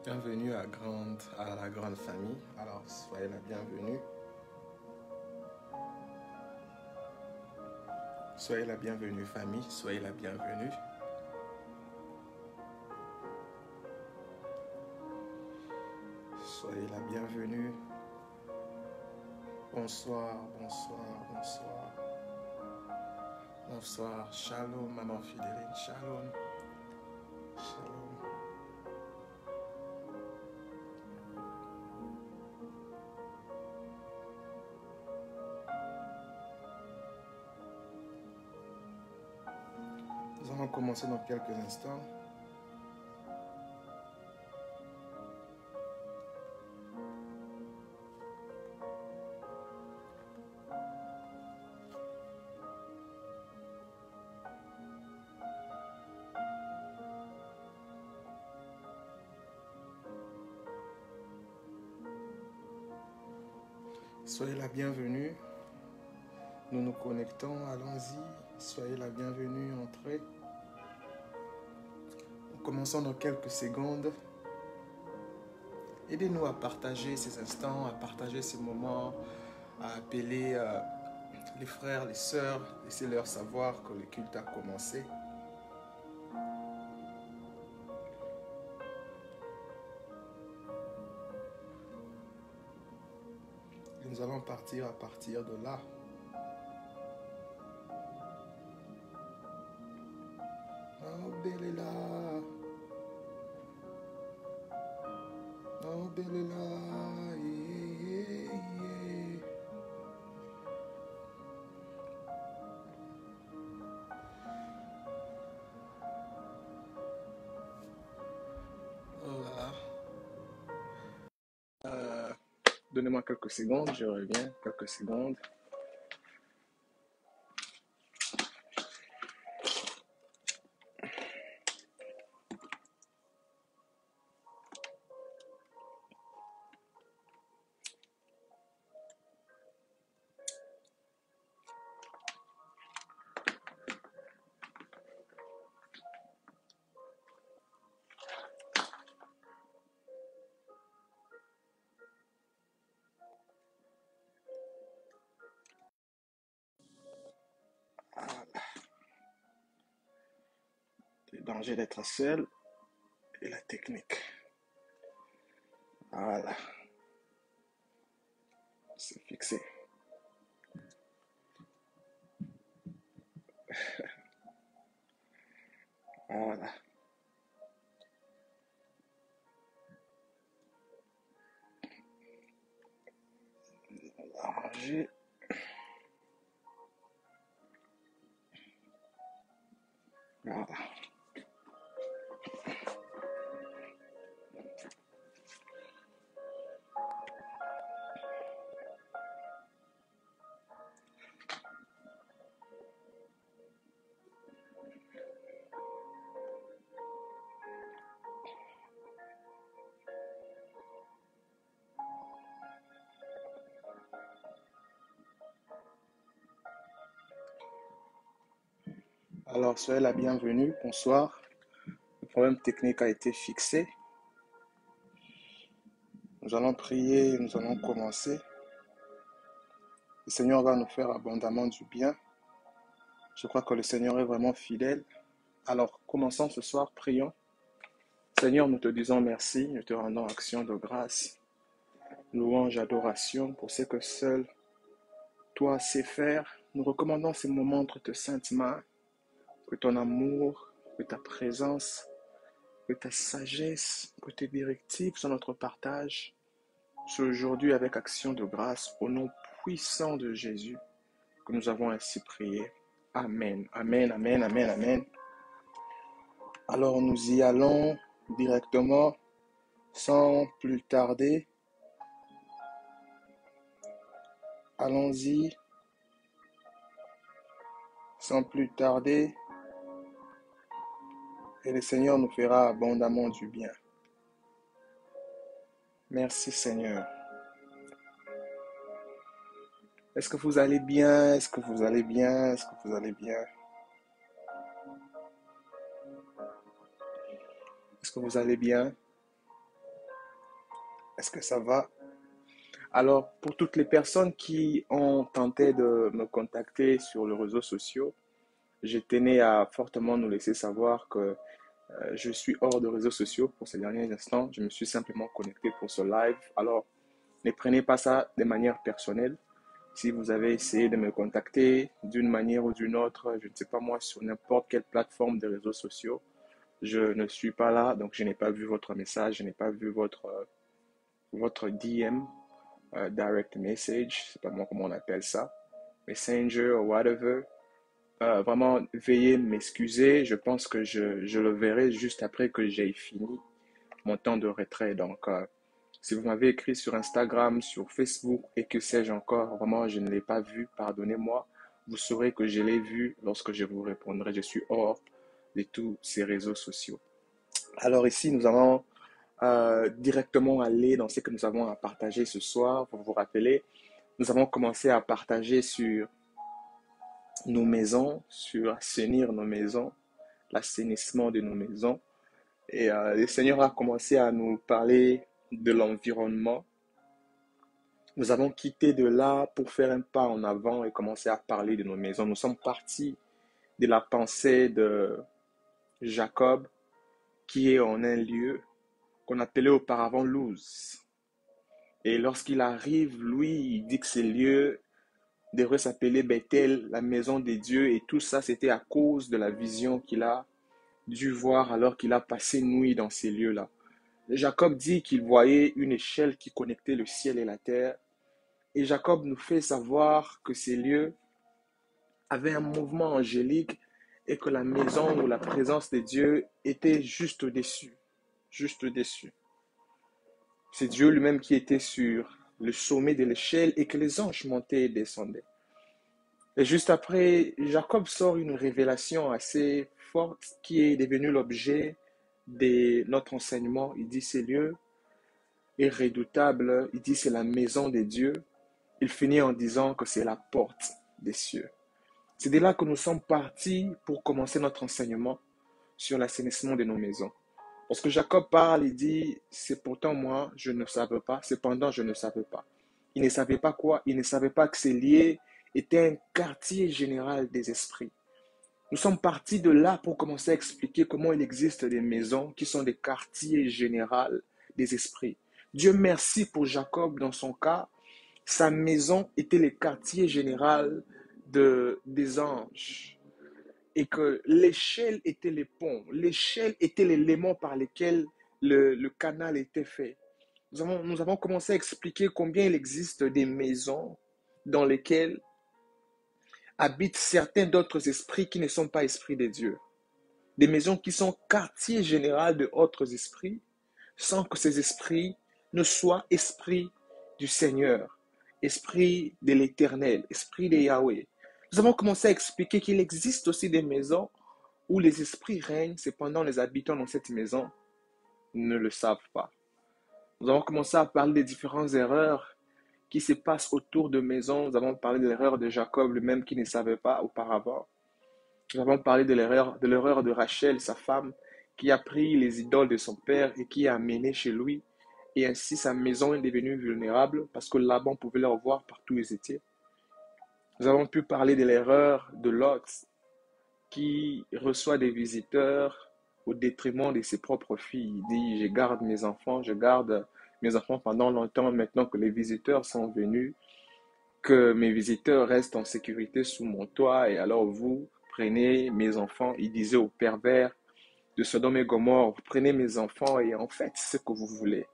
Bienvenue à la grande famille. Alors, soyez la bienvenue. Soyez la bienvenue, famille. Soyez la bienvenue. Soyez la bienvenue. Bonsoir, bonsoir, bonsoir. Bonsoir. Shalom, maman Fidéline. Shalom. Shalom. Nous allons commencer dans quelques instants. Soyez la bienvenue. Nous nous connectons. Allons-y. Soyez la bienvenue. Entrez. Nous commençons dans quelques secondes. Aidez-nous à partager ces instants, à partager ces moments, à appeler les frères, les sœurs, laissez-leur savoir que le culte a commencé. Et nous allons partir à partir de là. Oh, Béléla. Oh, Béléla. Yeah, yeah. Oh là là. Donnez-moi quelques secondes, je reviens. Quelques secondes. Le danger d'être seul et la technique. Voilà. C'est fixé. Voilà. Arranger. Voilà. Alors, soyez la bienvenue. Bonsoir. Le problème technique a été fixé. Nous allons prier, nous allons commencer. Le Seigneur va nous faire abondamment du bien. Je crois que le Seigneur est vraiment fidèle. Alors, commençons ce soir, prions. Seigneur, nous te disons merci, nous te rendons action de grâce, louange, adoration pour ce que seul toi sais faire. Nous recommandons ces moments entre tes saintes mains, que ton amour, que ta présence, que ta sagesse, que tes directives sont notre partage. C'est aujourd'hui avec action de grâce, au nom puissant de Jésus, que nous avons ainsi prié. Amen, amen, amen, amen, amen. Alors nous y allons directement, sans plus tarder. Allons-y, sans plus tarder. Et le Seigneur nous fera abondamment du bien. Merci Seigneur. Est-ce que vous allez bien? Est-ce que vous allez bien? Est-ce que vous allez bien? Est-ce que vous allez bien? Est-ce que ça va? Alors, pour toutes les personnes qui ont tenté de me contacter sur les réseaux sociaux, je tenais à fortement nous laisser savoir que je suis hors de réseaux sociaux pour ces derniers instants. Je me suis simplement connecté pour ce live. Alors, ne prenez pas ça de manière personnelle. Si vous avez essayé de me contacter d'une manière ou d'une autre, je ne sais pas moi, sur n'importe quelle plateforme de réseaux sociaux, je ne suis pas là, donc je n'ai pas vu votre message, je n'ai pas vu votre DM, direct message, c'est pas moi comment on appelle ça, Messenger ou whatever. Vraiment, veuillez m'excuser. Je pense que je le verrai juste après que j'ai fini mon temps de retrait. Donc, si vous m'avez écrit sur Instagram, sur Facebook et que sais-je encore, vraiment, je ne l'ai pas vu, pardonnez-moi. Vous saurez que je l'ai vu lorsque je vous répondrai. Je suis hors de tous ces réseaux sociaux. Alors ici, nous allons directement aller dans ce que nous avons à partager ce soir. Vous vous rappelez, nous avons commencé à partager sur nos maisons, sur assainir nos maisons, l'assainissement de nos maisons. Et le Seigneur a commencé à nous parler de l'environnement. Nous avons quitté de là pour faire un pas en avant et commencer à parler de nos maisons. Nous sommes partis de la pensée de Jacob, qui est en un lieu qu'on appelait auparavant Luz. Et lorsqu'il arrive, lui, il dit que ce lieu devrait s'appeler Bethel, la maison des dieux. Et tout ça, c'était à cause de la vision qu'il a dû voir alors qu'il a passé nuit dans ces lieux-là. Jacob dit qu'il voyait une échelle qui connectait le ciel et la terre. Et Jacob nous fait savoir que ces lieux avaient un mouvement angélique et que la maison ou la présence de Dieu était juste au-dessus. Juste au-dessus. C'est Dieu lui-même qui était sur le sommet de l'échelle et que les anges montaient et descendaient. Et juste après, Jacob sort une révélation assez forte qui est devenue l'objet de notre enseignement. Il dit ces lieux est redoutable, il dit c'est la maison des dieux. Il finit en disant que c'est la porte des cieux. C'est de là que nous sommes partis pour commencer notre enseignement sur l'assainissement de nos maisons. Lorsque Jacob parle, il dit, c'est pourtant moi, je ne savais pas, cependant je ne savais pas. Il ne savait pas quoi? Il ne savait pas que ces lieux étaient un quartier général des esprits. Nous sommes partis de là pour commencer à expliquer comment il existe des maisons qui sont des quartiers généraux des esprits. Dieu merci pour Jacob dans son cas. Sa maison était le quartier général des anges. Et que l'échelle était le pont. L'échelle était l'élément par lequel le canal était fait. Nous avons commencé à expliquer combien il existe des maisons dans lesquelles habitent certains d'autres esprits qui ne sont pas esprits de Dieu. Des maisons qui sont quartier général de autres esprits, sans que ces esprits ne soient esprits du Seigneur, esprit de l'Éternel, esprit de Yahweh. Nous avons commencé à expliquer qu'il existe aussi des maisons où les esprits règnent, cependant les habitants dans cette maison ne le savent pas. Nous avons commencé à parler des différentes erreurs qui se passent autour de maisons. Nous avons parlé de l'erreur de Jacob lui-même qui ne savait pas auparavant. Nous avons parlé de l'erreur de Rachel, sa femme, qui a pris les idoles de son père et qui a amené chez lui. Et ainsi, sa maison est devenue vulnérable parce que Laban pouvait leur voir partout où ils étaient. Nous avons pu parler de l'erreur de Lot, qui reçoit des visiteurs au détriment de ses propres filles. Il dit, je garde mes enfants pendant longtemps maintenant que les visiteurs sont venus, que mes visiteurs restent en sécurité sous mon toit, et alors vous prenez mes enfants. Il disait aux pervers de Sodome et Gomorrhe, vous prenez mes enfants et en faites ce que vous voulez.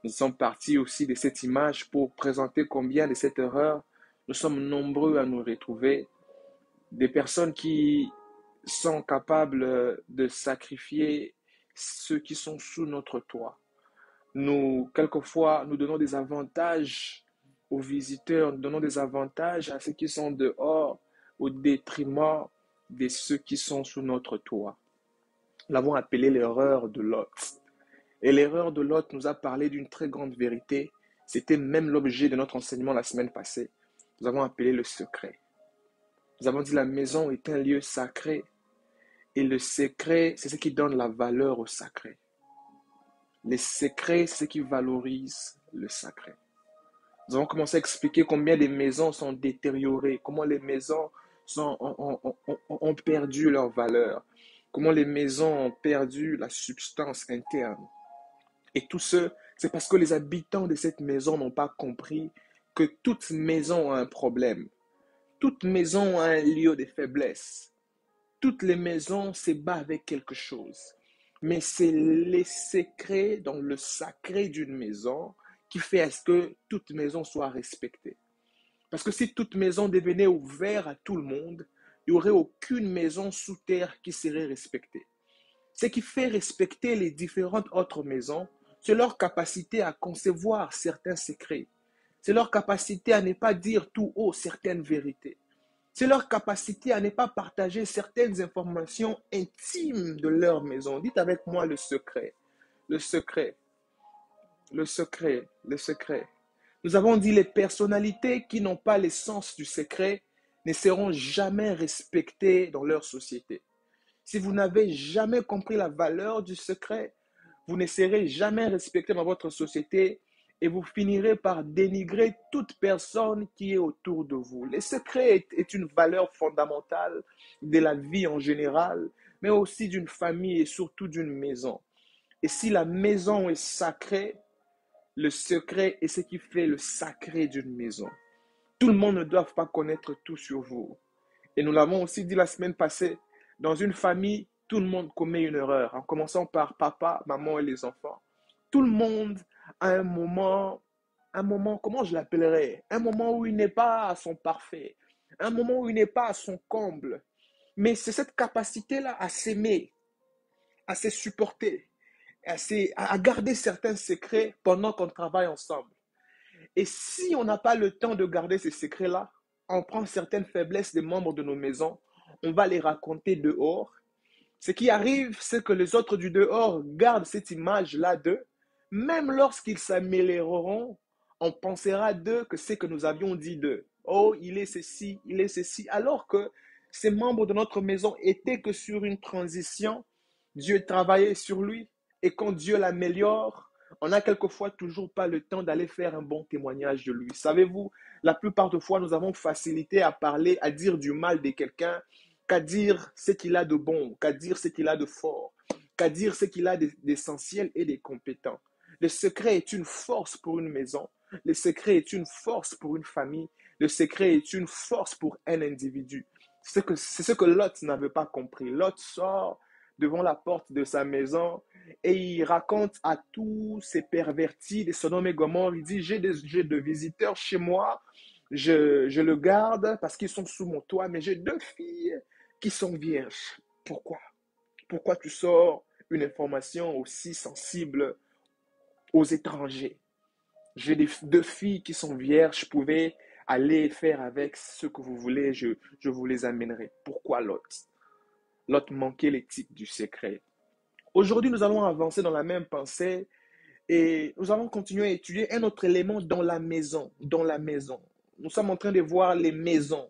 Nous sommes partis aussi de cette image pour présenter combien de cette erreur nous sommes nombreux à nous retrouver, des personnes qui sont capables de sacrifier ceux qui sont sous notre toit. Quelquefois, nous donnons des avantages aux visiteurs, nous donnons des avantages à ceux qui sont dehors au détriment de ceux qui sont sous notre toit. Nous l'avons appelé l'erreur de Lot. Et l'erreur de Lot nous a parlé d'une très grande vérité. C'était même l'objet de notre enseignement la semaine passée. Nous avons appelé le secret. Nous avons dit la maison est un lieu sacré. Et le secret, c'est ce qui donne la valeur au sacré. Les secrets, c'est qui valorise le sacré. Nous avons commencé à expliquer combien les maisons sont détériorées, comment les maisons ont perdu leur valeur, comment les maisons ont perdu la substance interne. Et tout ce, c'est parce que les habitants de cette maison n'ont pas compris que toute maison a un problème. Toute maison a un lieu de faiblesse. Toutes les maisons se battent avec quelque chose. Mais c'est les secrets dans le sacré d'une maison qui fait à ce que toute maison soit respectée. Parce que si toute maison devenait ouverte à tout le monde, il n'y aurait aucune maison sous terre qui serait respectée. Ce qui fait respecter les différentes autres maisons, c'est leur capacité à concevoir certains secrets. C'est leur capacité à ne pas dire tout haut certaines vérités. C'est leur capacité à ne pas partager certaines informations intimes de leur maison. Dites avec moi le secret, le secret, le secret, le secret. Nous avons dit les personnalités qui n'ont pas l'essence du secret ne seront jamais respectées dans leur société. Si vous n'avez jamais compris la valeur du secret, vous ne serez jamais respecté dans votre société et vous finirez par dénigrer toute personne qui est autour de vous. Le secret est une valeur fondamentale de la vie en général, mais aussi d'une famille et surtout d'une maison. Et si la maison est sacrée, le secret est ce qui fait le sacré d'une maison. Tout le monde ne doit pas connaître tout sur vous. Et nous l'avons aussi dit la semaine passée, dans une famille, tout le monde commet une erreur, en commençant par papa, maman et les enfants. Tout le monde a un moment, comment je l'appellerais? Un moment où il n'est pas à son parfait, un moment où il n'est pas à son comble. Mais c'est cette capacité-là à s'aimer, à se supporter, à garder certains secrets pendant qu'on travaille ensemble. Et si on n'a pas le temps de garder ces secrets-là, on prend certaines faiblesses des membres de nos maisons, on va les raconter dehors. Ce qui arrive, c'est que les autres du dehors gardent cette image-là d'eux. Même lorsqu'ils s'amélioreront, on pensera d'eux que c'est que nous avions dit d'eux. Oh, il est ceci, il est ceci. Alors que ces membres de notre maison étaient que sur une transition, Dieu travaillait sur lui. Et quand Dieu l'améliore, on n'a quelquefois toujours pas le temps d'aller faire un bon témoignage de lui. Savez-vous, la plupart des fois, nous avons facilité à parler, à dire du mal de quelqu'un, qu'à dire ce qu'il a de bon, qu'à dire ce qu'il a de fort, qu'à dire ce qu'il a d'essentiel et de compétent. Le secret est une force pour une maison. Le secret est une force pour une famille. Le secret est une force pour un individu. C'est ce que Lot n'avait pas compris. Lot sort devant la porte de sa maison et il raconte à tous ces pervertis de Sodome et Gomorrhe, il dit, j'ai des visiteurs chez moi, je le garde parce qu'ils sont sous mon toit, mais j'ai deux filles qui sont vierges. Pourquoi? Pourquoi tu sors une information aussi sensible aux étrangers? J'ai deux filles qui sont vierges, je pouvais aller faire avec ce que vous voulez, je vous les amènerai. Pourquoi Lot? Lot manquait l'éthique du secret. Aujourd'hui, nous allons avancer dans la même pensée et nous allons continuer à étudier un autre élément dans la maison. Dans la maison. Nous sommes en train de voir les maisons.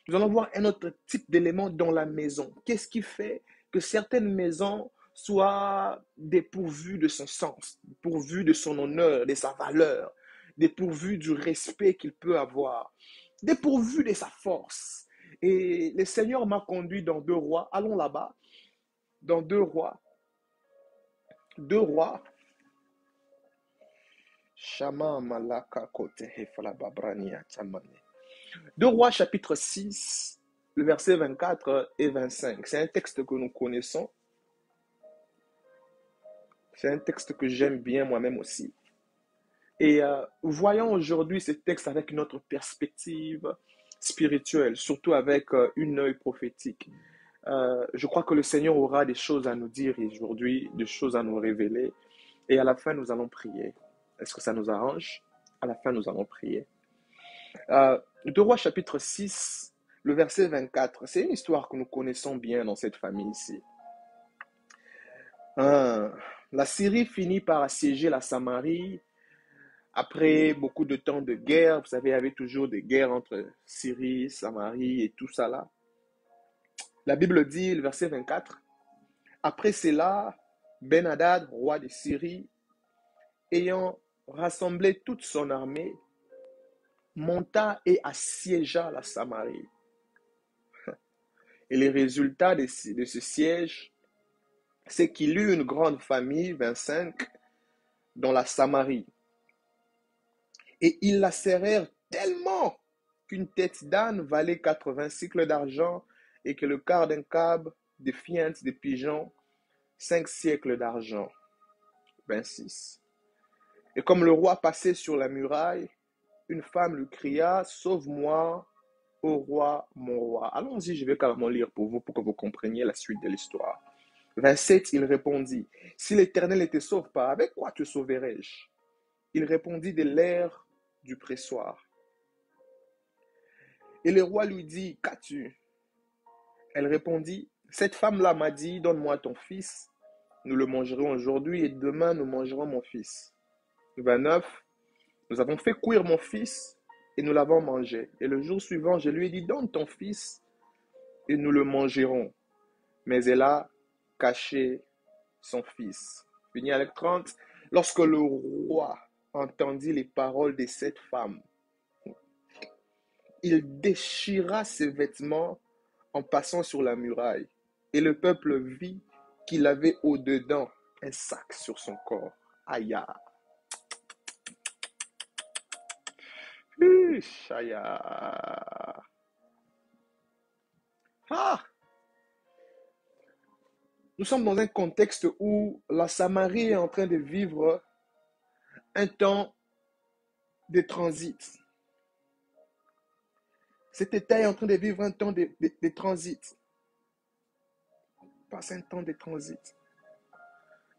Nous allons voir un autre type d'élément dans la maison. Qu'est-ce qui fait que certaines maisons soient dépourvues de son sens, dépourvues de son honneur, de sa valeur, dépourvues du respect qu'il peut avoir, dépourvues de sa force. Et le Seigneur m'a conduit dans Deux Rois. Allons là-bas. Dans Deux Rois. Deux Rois. Shama Malaka Kote Hefala Babrania Tamane. Deux Rois chapitre 6, le verset 24 et 25. C'est un texte que nous connaissons. C'est un texte que j'aime bien moi-même aussi. Et voyons aujourd'hui ce texte avec une autre perspective spirituelle, surtout avec une œil prophétique. Je crois que le Seigneur aura des choses à nous dire aujourd'hui, des choses à nous révéler. Et à la fin, nous allons prier. Est-ce que ça nous arrange? À la fin, nous allons prier. Deux Rois chapitre 6, le verset 24. C'est une histoire que nous connaissons bien dans cette famille ici. La Syrie finit par assiéger la Samarie. Après beaucoup de temps de guerre, vous savez, il y avait toujours des guerres entre Syrie, Samarie et tout ça là. La Bible dit, le verset 24, après cela, Ben-Hadad, roi de Syrie, ayant rassemblé toute son armée, monta et assiégea la Samarie. Et les résultats de ce siège, c'est qu'il eut une grande famille, 25, dans la Samarie. Et ils la serrèrent tellement qu'une tête d'âne valait 80 cycles d'argent et que le quart d'un cab de fientes de pigeons, 5 siècles d'argent. 26. Et comme le roi passait sur la muraille, une femme lui cria, sauve-moi, ô roi, mon roi. Allons-y, je vais carrément lire pour vous, pour que vous compreniez la suite de l'histoire. 27, il répondit, si l'Éternel ne te sauve pas, avec quoi te sauverai-je? Il répondit de l'air du pressoir. Et le roi lui dit, qu'as-tu? Elle répondit, cette femme-là m'a dit, donne-moi ton fils, nous le mangerons aujourd'hui et demain nous mangerons mon fils. 29, nous avons fait cuire mon fils et nous l'avons mangé. Et le jour suivant, je lui ai dit, donne ton fils et nous le mangerons. Mais elle a caché son fils. Fini avec 30. Lorsque le roi entendit les paroles de cette femme, il déchira ses vêtements en passant sur la muraille. Et le peuple vit qu'il avait au-dedans un sac sur son corps. Aïe. Aïe. Ah! Nous sommes dans un contexte où la Samarie est en train de vivre un temps de transit. Cet État est en train de vivre un temps de transit. Passe un temps de transit.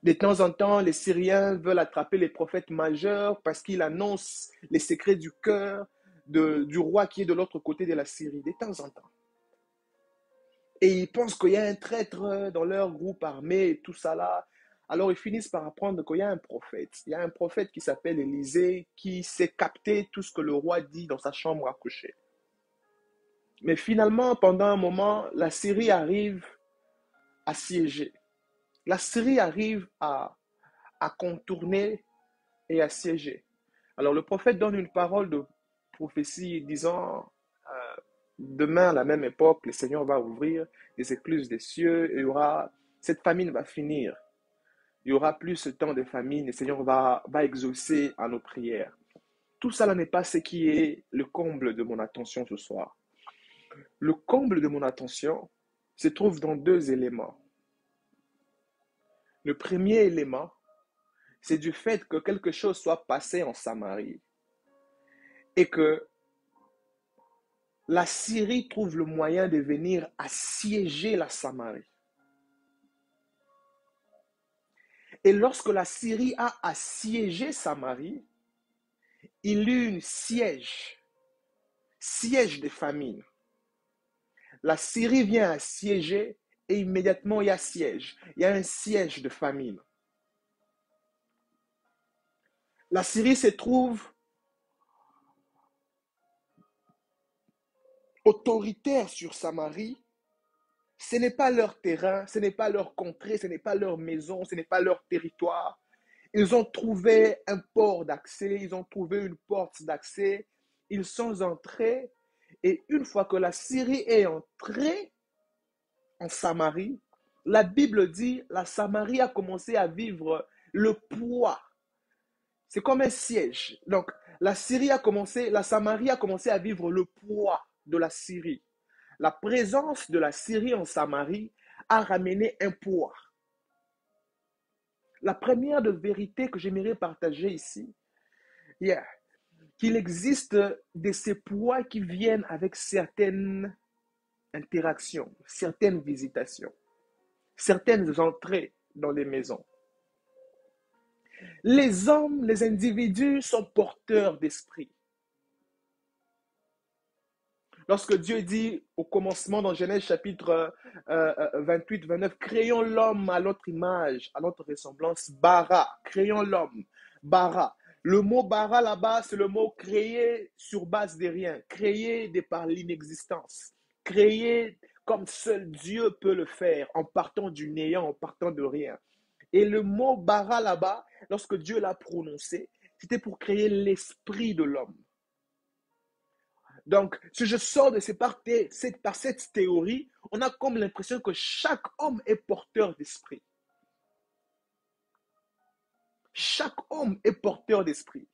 De temps en temps, les Syriens veulent attraper les prophètes majeurs parce qu'ils annoncent les secrets du cœur du roi qui est de l'autre côté de la Syrie. De temps en temps. Et ils pensent qu'il y a un traître dans leur groupe armé et tout ça là. Alors ils finissent par apprendre qu'il y a un prophète. Il y a un prophète qui s'appelle Élisée qui sait capter tout ce que le roi dit dans sa chambre à coucher. Mais finalement, pendant un moment, la Syrie arrive à siéger. La Syrie arrive à contourner et à siéger. Alors le prophète donne une parole de prophétie disant demain à la même époque, le Seigneur va ouvrir les écluses des cieux et cette famine va finir. Il n'y aura plus ce temps de famine, le Seigneur va exaucer à nos prières. Tout ça n'est pas ce qui est le comble de mon attention ce soir. Le comble de mon attention se trouve dans deux éléments. Le premier élément, c'est du fait que quelque chose soit passé en Samarie et que la Syrie trouve le moyen de venir assiéger la Samarie. Et lorsque la Syrie a assiégé Samarie, il y eut une siège de famine. La Syrie vient assiéger et immédiatement il y a siège. Il y a un siège de famine. La Syrie se trouve autoritaire sur Samarie. Ce n'est pas leur terrain, ce n'est pas leur contrée, ce n'est pas leur maison, ce n'est pas leur territoire. Ils ont trouvé un port d'accès, ils ont trouvé une porte d'accès, ils sont entrés et une fois que la Syrie est entrée en Samarie, la Bible dit la Samarie a commencé à vivre le poids. C'est comme un siège. Donc la Samarie a commencé à vivre le poids de la Syrie. La présence de la Syrie en Samarie a ramené un poids. La première de vérité que j'aimerais partager ici, qu'il existe de ces poids qui viennent avec certaines interactions, certaines visitations, certaines entrées dans les maisons. Les hommes, les individus sont porteurs d'esprit. Lorsque Dieu dit au commencement dans Genèse chapitre 28-29, créons l'homme à notre image, à notre ressemblance, bara, créons l'homme, bara. Le mot bara là-bas, c'est le mot créer sur base de rien, créer de par l'inexistence, créer comme seul Dieu peut le faire, en partant du néant, en partant de rien. Et le mot bara là-bas, lorsque Dieu l'a prononcé, c'était pour créer l'esprit de l'homme. Donc, si je sors de par cette théorie, on a comme l'impression que chaque homme est porteur d'esprit. Chaque homme est porteur d'esprit.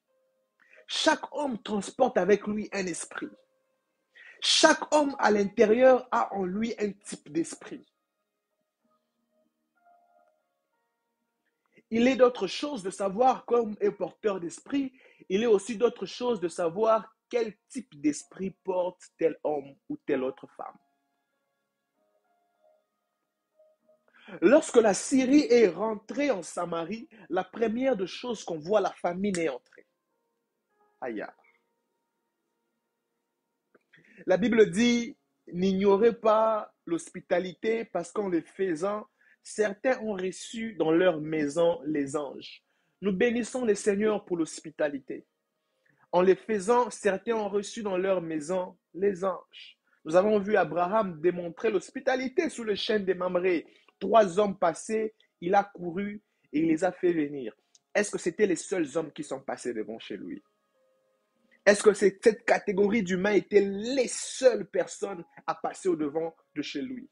Chaque homme transporte avec lui un esprit. Chaque homme à l'intérieur a en lui un type d'esprit. Il est d'autre chose de savoir qu'homme est porteur d'esprit. Il est aussi d'autre chose de savoir quel type d'esprit porte tel homme ou telle autre femme. Lorsque la Syrie est rentrée en Samarie, la première des choses qu'on voit, la famine est entrée. Aïe. La Bible dit, n'ignorez pas l'hospitalité parce qu'en le faisant, certains ont reçu dans leur maison les anges. Nous bénissons le Seigneur pour l'hospitalité. En les faisant, certains ont reçu dans leur maison les anges. Nous avons vu Abraham démontrer l'hospitalité sous le chêne des Mamré. 3 hommes passés, il a couru et il les a fait venir. Est-ce que c'était les seuls hommes qui sont passés devant chez lui? Est-ce que cette catégorie d'humains était les seules personnes à passer au-devant de chez lui?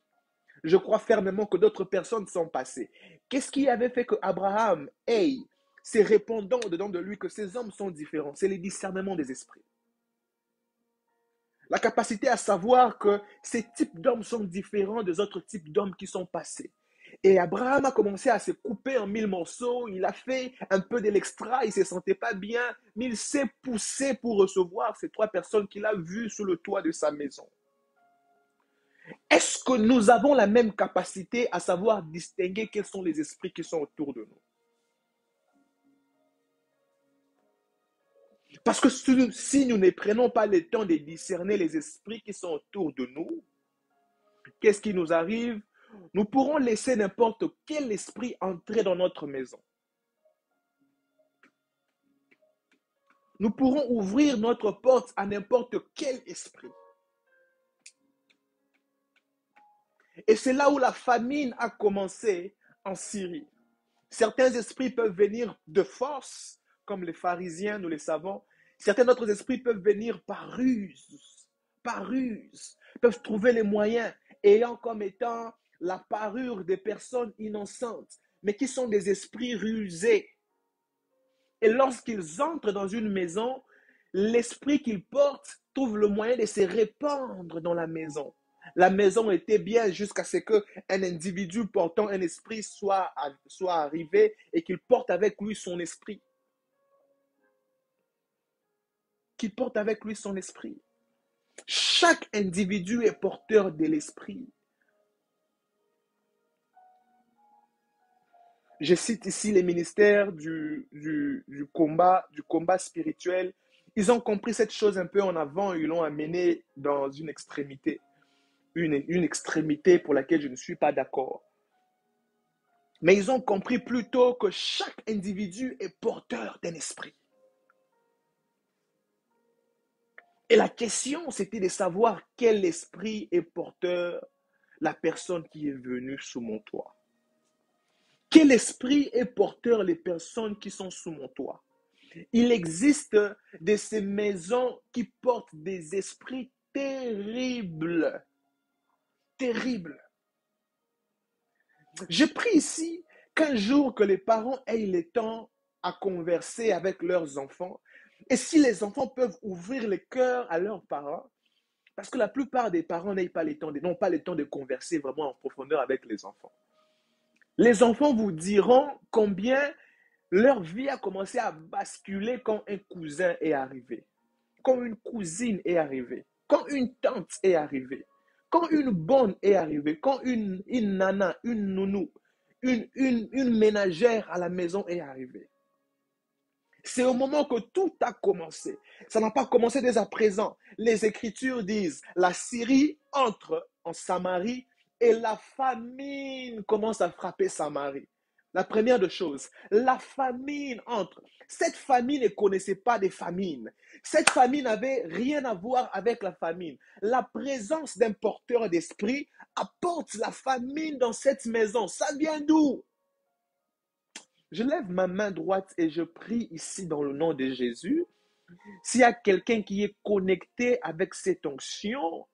Je crois fermement que d'autres personnes sont passées. Qu'est-ce qui avait fait que Abraham ait ces répondants dedans de lui que ces hommes sont différents? C'est le discernement des esprits. La capacité à savoir que ces types d'hommes sont différents des autres types d'hommes qui sont passés. Et Abraham a commencé à se couper en 1000 morceaux, il a fait un peu de l'extra, il ne se sentait pas bien, mais il s'est poussé pour recevoir ces 3 personnes qu'il a vues sous le toit de sa maison. Est-ce que nous avons la même capacité à savoir distinguer quels sont les esprits qui sont autour de nous? Parce que si nous ne prenons pas le temps de discerner les esprits qui sont autour de nous, qu'est-ce qui nous arrive? Nous pourrons laisser n'importe quel esprit entrer dans notre maison. Nous pourrons ouvrir notre porte à n'importe quel esprit. Et c'est là où la famine a commencé en Syrie. Certains esprits peuvent venir de force, comme les pharisiens, nous le savons. Certains autres esprits peuvent venir par ruse, peuvent trouver les moyens, ayant comme étant la parure des personnes innocentes, mais qui sont des esprits rusés. Et lorsqu'ils entrent dans une maison, l'esprit qu'ils portent trouve le moyen de se répandre dans la maison. La maison était bien jusqu'à ce qu'un individu portant un esprit soit arrivé et qu'il porte avec lui son esprit. Qu'il porte avec lui son esprit. Chaque individu est porteur de l'esprit. Je cite ici les ministères du combat spirituel. Ils ont compris cette chose un peu en avant et ils l'ont amené dans une extrémité. Une extrémité pour laquelle je ne suis pas d'accord. Mais ils ont compris plutôt que chaque individu est porteur d'un esprit. Et la question, c'était de savoir quel esprit est porteur la personne qui est venue sous mon toit. Quel esprit est porteur les personnes qui sont sous mon toit? Il existe de ces maisons qui portent des esprits terribles. Terribles. J'ai pris ici qu'un jour que les parents aient le temps à converser avec leurs enfants. Et si les enfants peuvent ouvrir le cœur à leurs parents, parce que la plupart des parents n'ont pas le temps de converser vraiment en profondeur avec les enfants. Les enfants vous diront combien leur vie a commencé à basculer quand un cousin est arrivé, quand une cousine est arrivée, quand une tante est arrivée, quand une bonne est arrivée, quand une nana, une nounou, une ménagère à la maison est arrivée. C'est au moment que tout a commencé. Ça n'a pas commencé dès à présent. Les Écritures disent, la Syrie entre en Samarie et la famine commence à frapper Samarie. La première des choses, la famine entre. Cette famine ne connaissait pas de famine. Cette famine n'avait rien à voir avec la famine. La présence d'un porteur d'esprit apporte la famine dans cette maison. Ça vient d'où? Je lève ma main droite et je prie ici dans le nom de Jésus. S'il y a quelqu'un qui est connecté avec cette onction,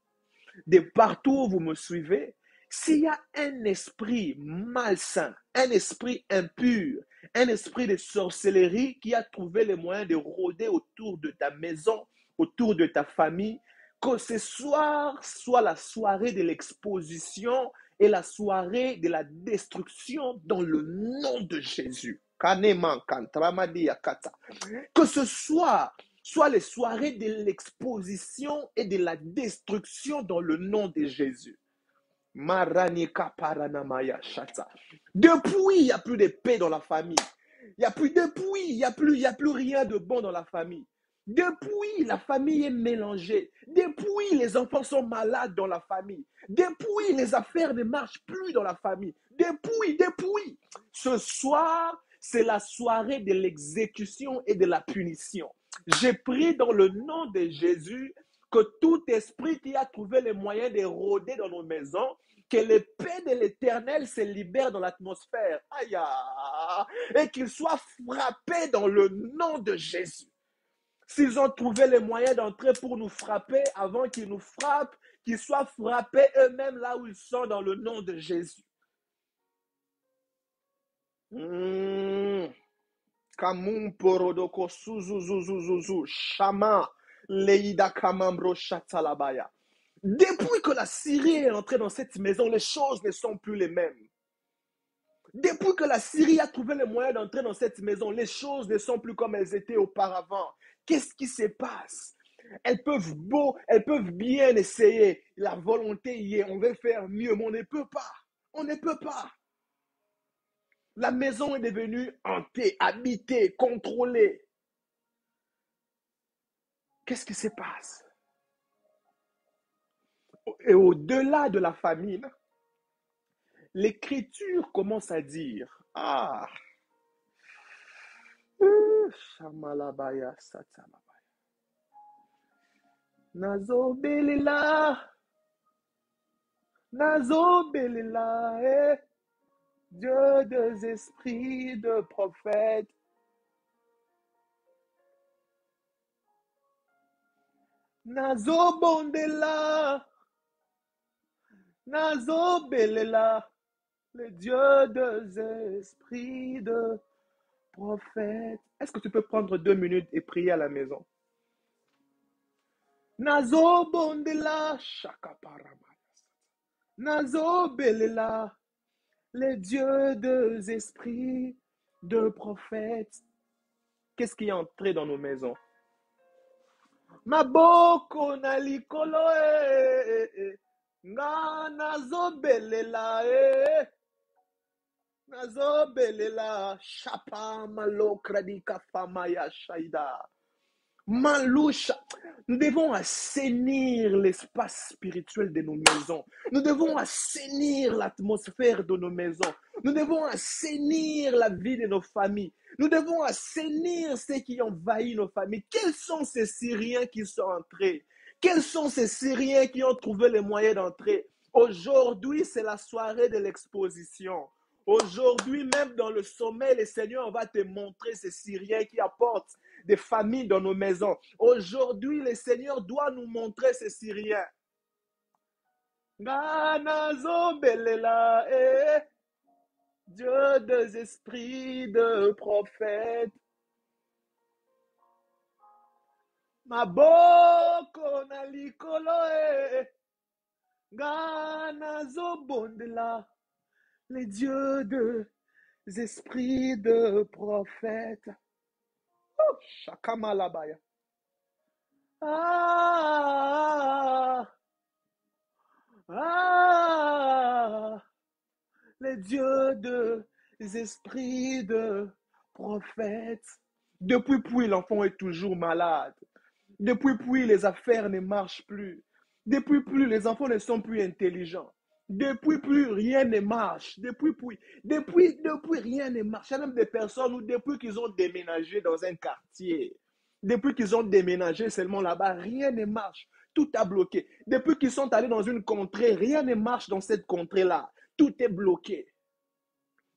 de partout où vous me suivez, s'il y a un esprit malsain, un esprit impur, un esprit de sorcellerie qui a trouvé les moyens de rôder autour de ta maison, autour de ta famille, que ce soir soit la soirée de l'exposition et la soirée de la destruction dans le nom de Jésus. Que ce soit les soirées de l'exposition et de la destruction dans le nom de Jésus. Maranika paranamaya shata. Depuis, il n'y a plus de paix dans la famille. Il n'y a plus rien de bon dans la famille. Depuis, la famille est mélangée. Depuis, les enfants sont malades dans la famille. Depuis, les affaires ne marchent plus dans la famille. Depuis. Ce soir, c'est la soirée de l'exécution et de la punition. J'ai pris dans le nom de Jésus que tout esprit qui a trouvé les moyens de rôder dans nos maisons, que l'épée de l'Éternel se libère dans l'atmosphère. Aïe, et qu'il soit frappé dans le nom de Jésus. S'ils ont trouvé les moyens d'entrer pour nous frapper, avant qu'ils nous frappent, qu'ils soient frappés eux-mêmes là où ils sont dans le nom de Jésus. Kamum porodoko suzuzuzuzuzu shama leida kamambro shatalabaya. Depuis que la Syrie est entrée dans cette maison, les choses ne sont plus les mêmes. Depuis que la Syrie a trouvé les moyens d'entrer dans cette maison, les choses ne sont plus comme elles étaient auparavant. Qu'est-ce qui se passe? Elles peuvent bien essayer. La volonté y est, on veut faire mieux, mais on ne peut pas. On ne peut pas. La maison est devenue hantée, habitée, contrôlée. Qu'est-ce qui se passe? Et au-delà de la famine, l'Écriture commence à dire, Shamalabaya Satalabaya. Nazo Belila, Dieu des esprits de prophètes. Nazo Bondela, Nazo Belela, le Dieu des esprits de prophètes. Est-ce que tu peux prendre 2 minutes et prier à la maison? Nazo Bondela, Shakaparama. Nazo Belela, les dieux des esprits de prophètes. Qu'est-ce qui est entré dans nos maisons? Maboko nalikolo nga nazo belela nazo belela shapa malo kradika famaya shaida. Maloucha, nous devons assainir l'espace spirituel de nos maisons. Nous devons assainir l'atmosphère de nos maisons. Nous devons assainir la vie de nos familles. Nous devons assainir ce qui envahit nos familles. Quels sont ces Syriens qui sont entrés? Quels sont ces Syriens qui ont trouvé les moyens d'entrer? Aujourd'hui, c'est la soirée de l'exposition. Aujourd'hui, même dans le sommeil, le Seigneur va te montrer ces Syriens qui apportent des familles dans nos maisons. Aujourd'hui, le Seigneur doit nous montrer ces Syriens. Dieu des esprits de prophètes. Maboko nalikolo Ganazo bondela. Les dieux des esprits de prophètes. Oh, Shakamalabaya. Les dieux des esprits de prophètes. Depuis puis, l'enfant est toujours malade. Depuis puis, les affaires ne marchent plus. Depuis plus, les enfants ne sont plus intelligents. Depuis plus, rien ne marche. Depuis rien ne marche. Il y a même des personnes où depuis qu'ils ont déménagé dans un quartier, depuis qu'ils ont déménagé seulement là-bas, rien ne marche. Tout a bloqué. Depuis qu'ils sont allés dans une contrée, rien ne marche dans cette contrée-là. Tout est bloqué.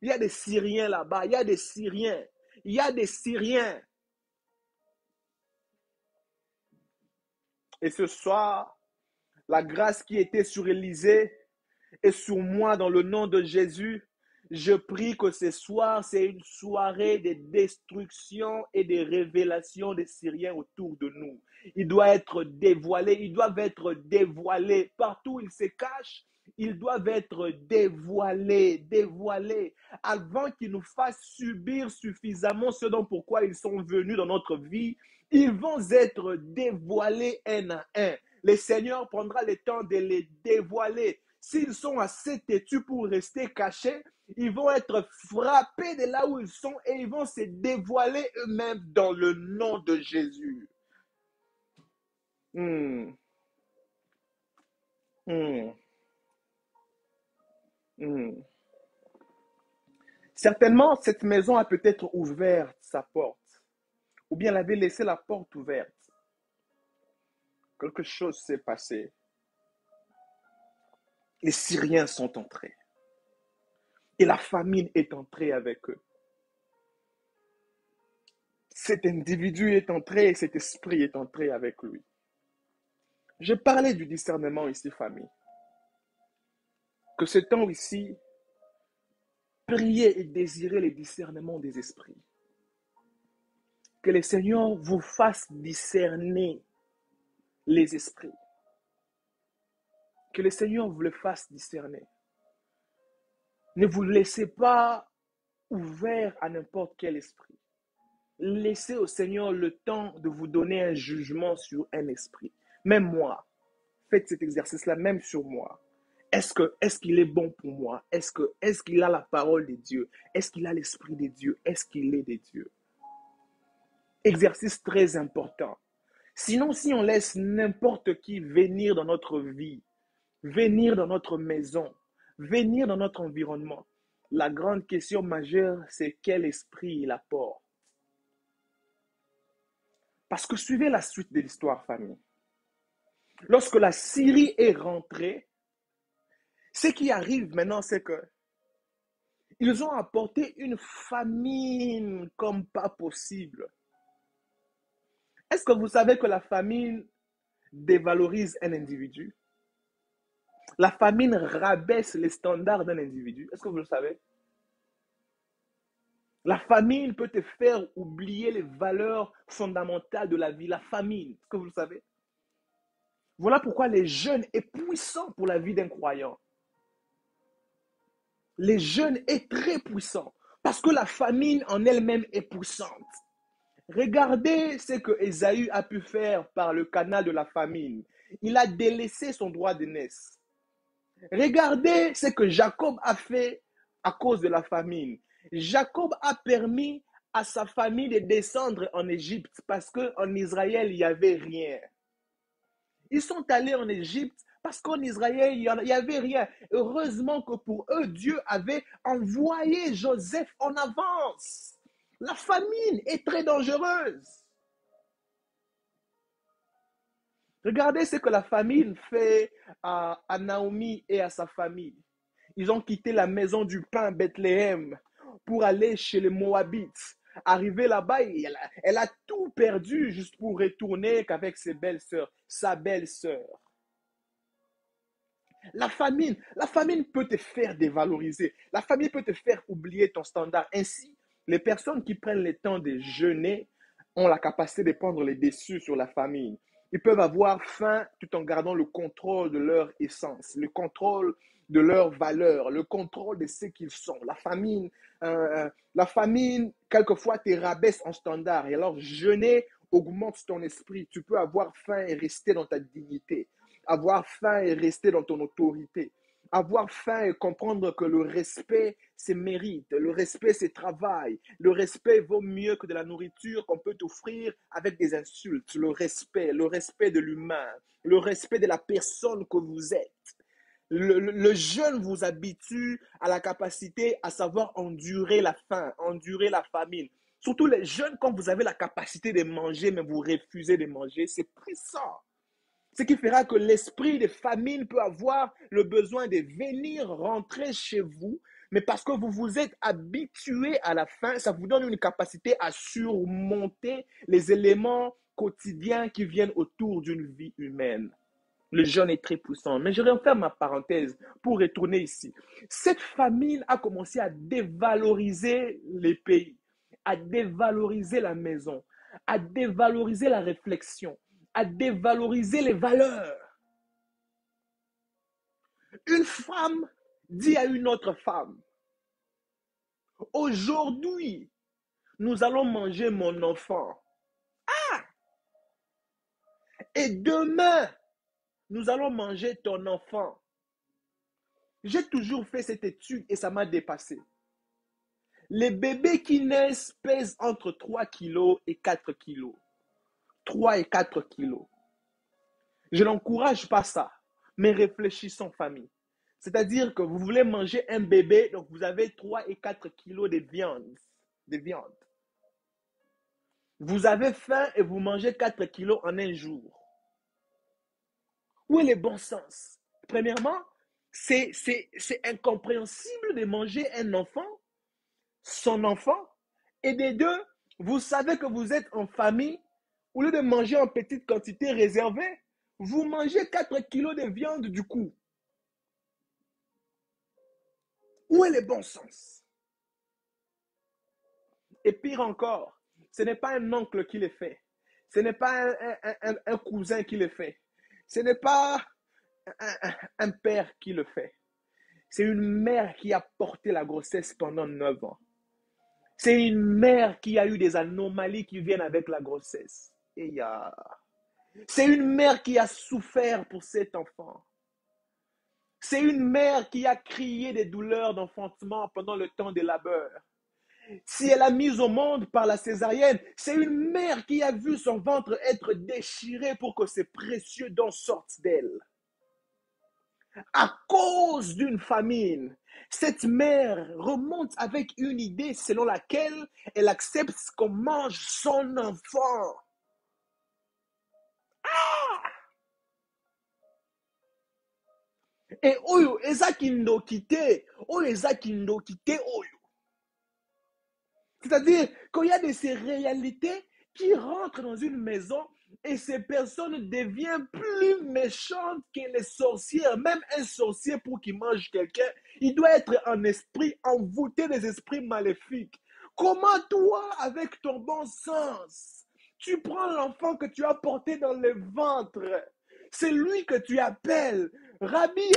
Il y a des Syriens là-bas. Il y a des Syriens. Il y a des Syriens. Et ce soir, la grâce qui était sur Élisée est sur moi dans le nom de Jésus. Je prie que ce soir, c'est une soirée de destruction et de révélation des Syriens autour de nous. Ils doivent être dévoilés, ils doivent être dévoilés. Partout où ils se cachent, ils doivent être dévoilés, avant qu'ils nous fassent subir suffisamment ce dont pourquoi ils sont venus dans notre vie. Ils vont être dévoilés un à un. Le Seigneur prendra le temps de les dévoiler. S'ils sont assez têtus pour rester cachés, ils vont être frappés de là où ils sont et ils vont se dévoiler eux-mêmes dans le nom de Jésus. Hmm. Hmm. Hmm. Certainement, cette maison a peut-être ouvert sa porte, ou bien elle avait laissé la porte ouverte. Quelque chose s'est passé. Les Syriens sont entrés. Et la famine est entrée avec eux. Cet individu est entré et cet esprit est entré avec lui. Je parlais du discernement ici, famille. Que ce temps ici, priez et désirez le discernement des esprits. Que le Seigneur vous fasse discerner les esprits. Que le Seigneur vous le fasse discerner. Ne vous laissez pas ouvert à n'importe quel esprit. Laissez au Seigneur le temps de vous donner un jugement sur un esprit. Même moi, faites cet exercice-là même sur moi. Est-ce qu'il est bon pour moi? Est-ce qu'il a la parole de Dieu? Est-ce qu'il a l'esprit de Dieu? Est-ce qu'il est de Dieu? Exercice très important. Sinon, si on laisse n'importe qui venir dans notre vie, venir dans notre maison, venir dans notre environnement, la grande question majeure, c'est quel esprit il apporte. Parce que suivez la suite de l'histoire, famille. Lorsque la Syrie est rentrée, ce qui arrive maintenant, c'est que ils ont apporté une famine comme pas possible. Est-ce que vous savez que la famine dévalorise un individu? La famine rabaisse les standards d'un individu. Est-ce que vous le savez? La famine peut te faire oublier les valeurs fondamentales de la vie. La famine, est-ce que vous le savez? Voilà pourquoi les jeûnes est puissant pour la vie d'un croyant. Les jeûnes est très puissant parce que la famine en elle-même est puissante. Regardez ce que Ésaü a pu faire par le canal de la famine. Il a délaissé son droit d'aînesse. Regardez ce que Jacob a fait à cause de la famine. Jacob a permis à sa famille de descendre en Égypte parce qu'en Israël, il n'y avait rien. Ils sont allés en Égypte parce qu'en Israël, il n'y avait rien. Heureusement que pour eux, Dieu avait envoyé Joseph en avance. La famine est très dangereuse. Regardez ce que la famine fait à Naomi et à sa famille. Ils ont quitté la maison du pain Bethléem pour aller chez les Moabites. Arrivé là-bas, elle a tout perdu juste pour retourner qu'avec ses belles-sœurs, sa belle-sœur. La famine peut te faire dévaloriser. La famine peut te faire oublier ton standard. Ainsi, les personnes qui prennent le temps de jeûner ont la capacité de prendre les dessus sur la famine. Ils peuvent avoir faim tout en gardant le contrôle de leur essence, le contrôle de leurs valeurs, le contrôle de ce qu'ils sont. La famine, quelquefois, te rabaisse en standard. Et alors, jeûner augmente ton esprit. Tu peux avoir faim et rester dans ta dignité. Avoir faim et rester dans ton autorité. Avoir faim et comprendre que le respect, c'est mérite. Le respect, c'est travail. Le respect vaut mieux que de la nourriture qu'on peut t'offrir avec des insultes. Le respect de l'humain, le respect de la personne que vous êtes. Le jeûne vous habitue à la capacité à savoir endurer la faim, endurer la famine. Surtout les jeunes, quand vous avez la capacité de manger, mais vous refusez de manger, c'est puissant. Ce qui fera que l'esprit de famine peut avoir le besoin de venir rentrer chez vous Mais parce que vous vous êtes habitué à la faim, ça vous donne une capacité à surmonter les éléments quotidiens qui viennent autour d'une vie humaine. Le jeûne est très puissant. Mais je referme ma parenthèse pour retourner ici. Cette famine a commencé à dévaloriser les pays, à dévaloriser la maison, à dévaloriser la réflexion, à dévaloriser les valeurs. Une femme dit à une autre femme, aujourd'hui, nous allons manger mon enfant. Et demain, nous allons manger ton enfant. J'ai toujours fait cette étude et ça m'a dépassé. Les bébés qui naissent pèsent entre 3 kilos et 4 kilos. 3 et 4 kilos. Je n'encourage pas ça, mais réfléchissons famille. C'est-à-dire que vous voulez manger un bébé, donc vous avez 3 et 4 kilos de viande. De viande. Vous avez faim et vous mangez 4 kilos en un jour. Où est le bon sens? Premièrement, c'est incompréhensible de manger un enfant, son enfant, et des deux, vous savez que vous êtes en famille, au lieu de manger en petite quantité réservée, vous mangez 4 kilos de viande du coup. Où est le bon sens? Et pire encore, ce n'est pas un oncle qui le fait. Ce n'est pas un cousin qui le fait. Ce n'est pas un père qui le fait. C'est une mère qui a porté la grossesse pendant 9 ans. C'est une mère qui a eu des anomalies qui viennent avec la grossesse. C'est une mère qui a souffert pour cet enfant. C'est une mère qui a crié des douleurs d'enfantement pendant le temps des labeurs. Si elle a mis au monde par la césarienne, c'est une mère qui a vu son ventre être déchiré pour que ces précieux dons sortent d'elle. À cause d'une famine, cette mère remonte avec une idée selon laquelle elle accepte qu'on mange son enfant. Et oyo, ezakindo kite, oyo ezakindo kite oyo. C'est-à-dire qu'il y a de ces réalités qui rentrent dans une maison et ces personnes deviennent plus méchantes que les sorcières. Même un sorcier, pour qu'il mange quelqu'un, il doit être en esprit, envoûté des esprits maléfiques. Comment toi, avec ton bon sens, tu prends l'enfant que tu as porté dans le ventre, c'est lui que tu appelles Rabbi,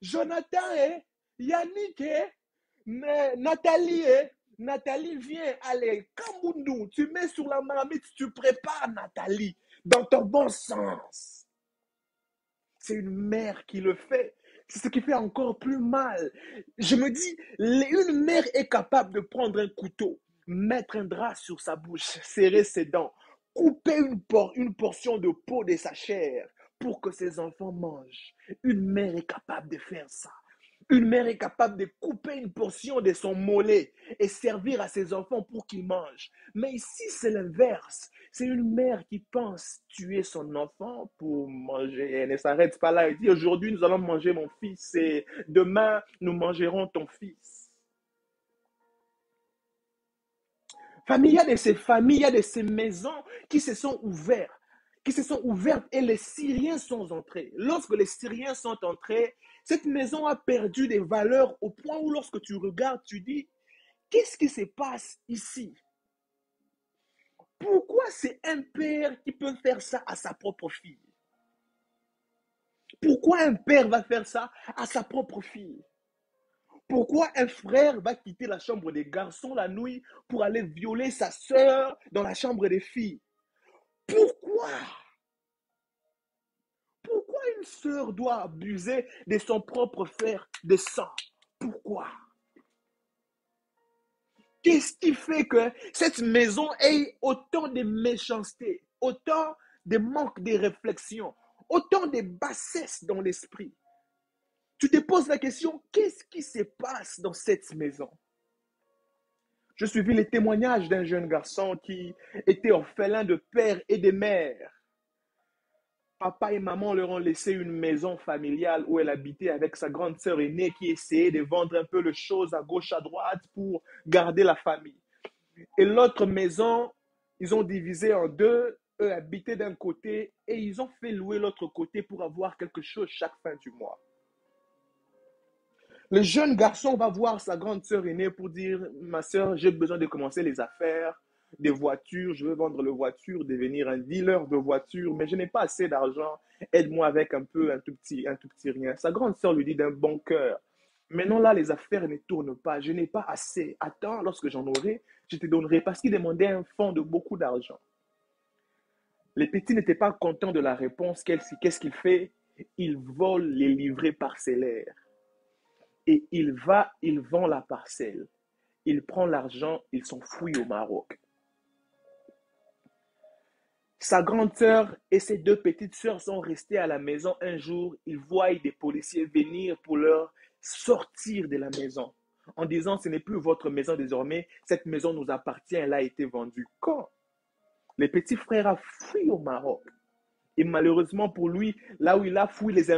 Jonathan, Yannick, Nathalie, Nathalie, viens, allez, Kamboundou, tu mets sur la marmite, tu prépares Nathalie, dans ton bon sens. C'est une mère qui le fait. C'est ce qui fait encore plus mal. Je me dis, une mère est capable de prendre un couteau, mettre un drap sur sa bouche, serrer ses dents, couper une portion de peau de sa chair pour que ses enfants mangent. Une mère est capable de faire ça. Une mère est capable de couper une portion de son mollet et servir à ses enfants pour qu'ils mangent. Mais ici, c'est l'inverse. C'est une mère qui pense tuer son enfant pour manger. Elle ne s'arrête pas là. Elle dit, aujourd'hui, nous allons manger mon fils et demain, nous mangerons ton fils. Famille, il y a de ces familles, il y a de ces maisons qui se sont ouvertes. Et les Syriens sont entrés. Lorsque les Syriens sont entrés, cette maison a perdu des valeurs au point où lorsque tu regardes, tu dis, qu'est-ce qui se passe ici? Pourquoi c'est un père qui peut faire ça à sa propre fille? Pourquoi un père va faire ça à sa propre fille? Pourquoi un frère va quitter la chambre des garçons la nuit pour aller violer sa sœur dans la chambre des filles? Pourquoi? Pourquoi une sœur doit abuser de son propre frère de sang? Pourquoi? Qu'est-ce qui fait que cette maison ait autant de méchanceté, autant de manque de réflexion, autant de bassesse dans l'esprit? Tu te poses la question, qu'est-ce qui se passe dans cette maison? Je suivis les témoignages d'un jeune garçon qui était orphelin de père et de mère. Papa et maman leur ont laissé une maison familiale où elle habitait avec sa grande sœur aînée qui essayait de vendre un peu les choses à gauche, à droite pour garder la famille. Et l'autre maison, ils ont divisé en deux. Eux habitaient d'un côté et ils ont fait louer l'autre côté pour avoir quelque chose chaque fin du mois. Le jeune garçon va voir sa grande sœur aînée pour dire, ma sœur, j'ai besoin de commencer les affaires, des voitures, je veux vendre les voitures, devenir un dealer de voitures, mais je n'ai pas assez d'argent, aide-moi avec un tout petit rien. Sa grande sœur lui dit d'un bon cœur, maintenant là, les affaires ne tournent pas, je n'ai pas assez. Attends, lorsque j'en aurai, je te donnerai, parce qu'il demandait un fonds de beaucoup d'argent. Les petits n'étaient pas contents de la réponse. Qu'est-ce qu'il fait? Il vole les livrets parcellaires. Et il vend la parcelle. Il prend l'argent, il s'enfuit au Maroc. Sa grande sœur et ses deux petites sœurs sont restées à la maison. Un jour, ils voient des policiers venir pour leur sortir de la maison en disant, ce n'est plus votre maison désormais, cette maison nous appartient, elle a été vendue. Quand les petits frères ont fui au Maroc, et malheureusement pour lui, là où il a fui, les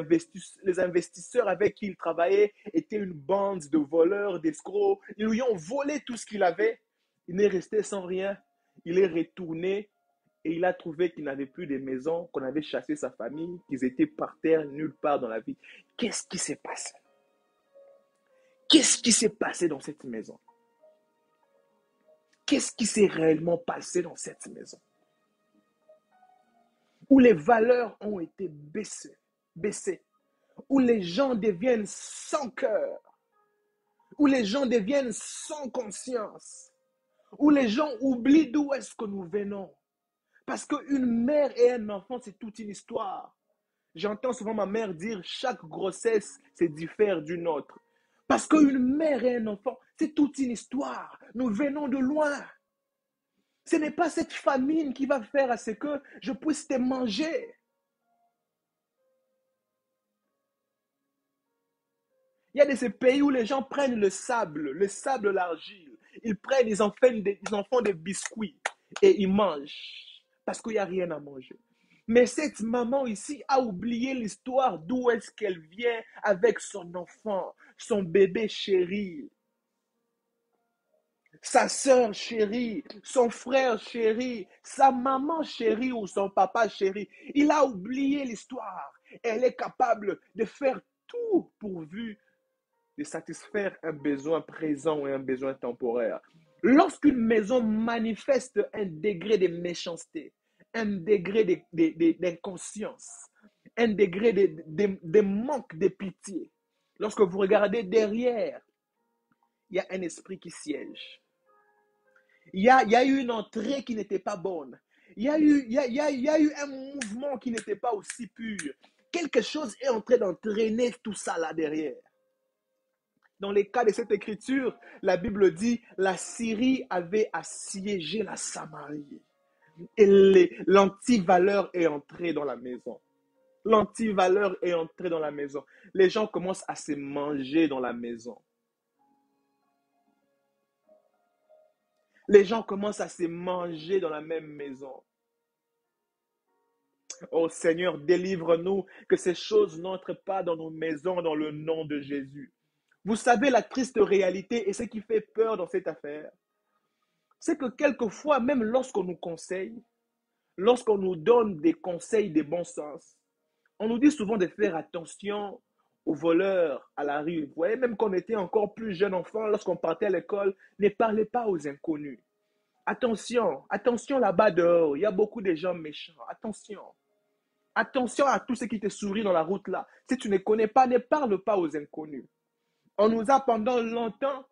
investisseurs avec qui il travaillait étaient une bande de voleurs, d'escrocs. Ils lui ont volé tout ce qu'il avait. Il n'est resté sans rien. Il est retourné et il a trouvé qu'il n'avait plus de maison, qu'on avait chassé sa famille, qu'ils étaient par terre, nulle part dans la vie. Qu'est-ce qui s'est passé? Qu'est-ce qui s'est passé dans cette maison? Qu'est-ce qui s'est réellement passé dans cette maison? Où les valeurs ont été baissées, où les gens deviennent sans cœur, où les gens deviennent sans conscience, où les gens oublient d'où est-ce que nous venons. Parce qu'une mère et un enfant, c'est toute une histoire. J'entends souvent ma mère dire, chaque grossesse se diffère d'une autre. Parce qu'une mère et un enfant, c'est toute une histoire. Nous venons de loin. Ce n'est pas cette famine qui va faire à ce que je puisse te manger. Il y a de ces pays où les gens prennent le sable, l'argile. Ils en font des biscuits et ils mangent parce qu'il n'y a rien à manger. Mais cette maman ici a oublié l'histoire d'où est-ce qu'elle vient avec son enfant, son bébé chéri, sa sœur chérie, son frère chéri, sa maman chérie ou son papa chéri. Il a oublié l'histoire. Elle est capable de faire tout pourvu de satisfaire un besoin présent et un besoin temporaire. Lorsqu'une maison manifeste un degré de méchanceté, un degré d'inconscience, un degré de manque de pitié, lorsque vous regardez derrière, il y a un esprit qui siège. Il y a eu une entrée qui n'était pas bonne. Il y a eu un mouvement qui n'était pas aussi pur. Quelque chose est en train d'entraîner tout ça là derrière. Dans les cas de cette écriture, la Bible dit la Syrie avait assiégé la Samarie. Et l'antivaleur est entrée dans la maison. L'antivaleur est entrée dans la maison. Les gens commencent à se manger dans la maison. Les gens commencent à se manger dans la même maison. Oh Seigneur, délivre-nous que ces choses n'entrent pas dans nos maisons dans le nom de Jésus. Vous savez la triste réalité et ce qui fait peur dans cette affaire, c'est que quelquefois, même lorsqu'on nous conseille, lorsqu'on nous donne des conseils de bon sens, on nous dit souvent de faire attention aux voleurs à la rue. Vous voyez, même quand on était encore plus jeune enfant, lorsqu'on partait à l'école, ne parlez pas aux inconnus. Attention, attention là-bas dehors, il y a beaucoup de gens méchants. Attention. Attention à tout ce qui te sourit dans la route là. Si tu ne connais pas, ne parle pas aux inconnus. On nous a pendant longtemps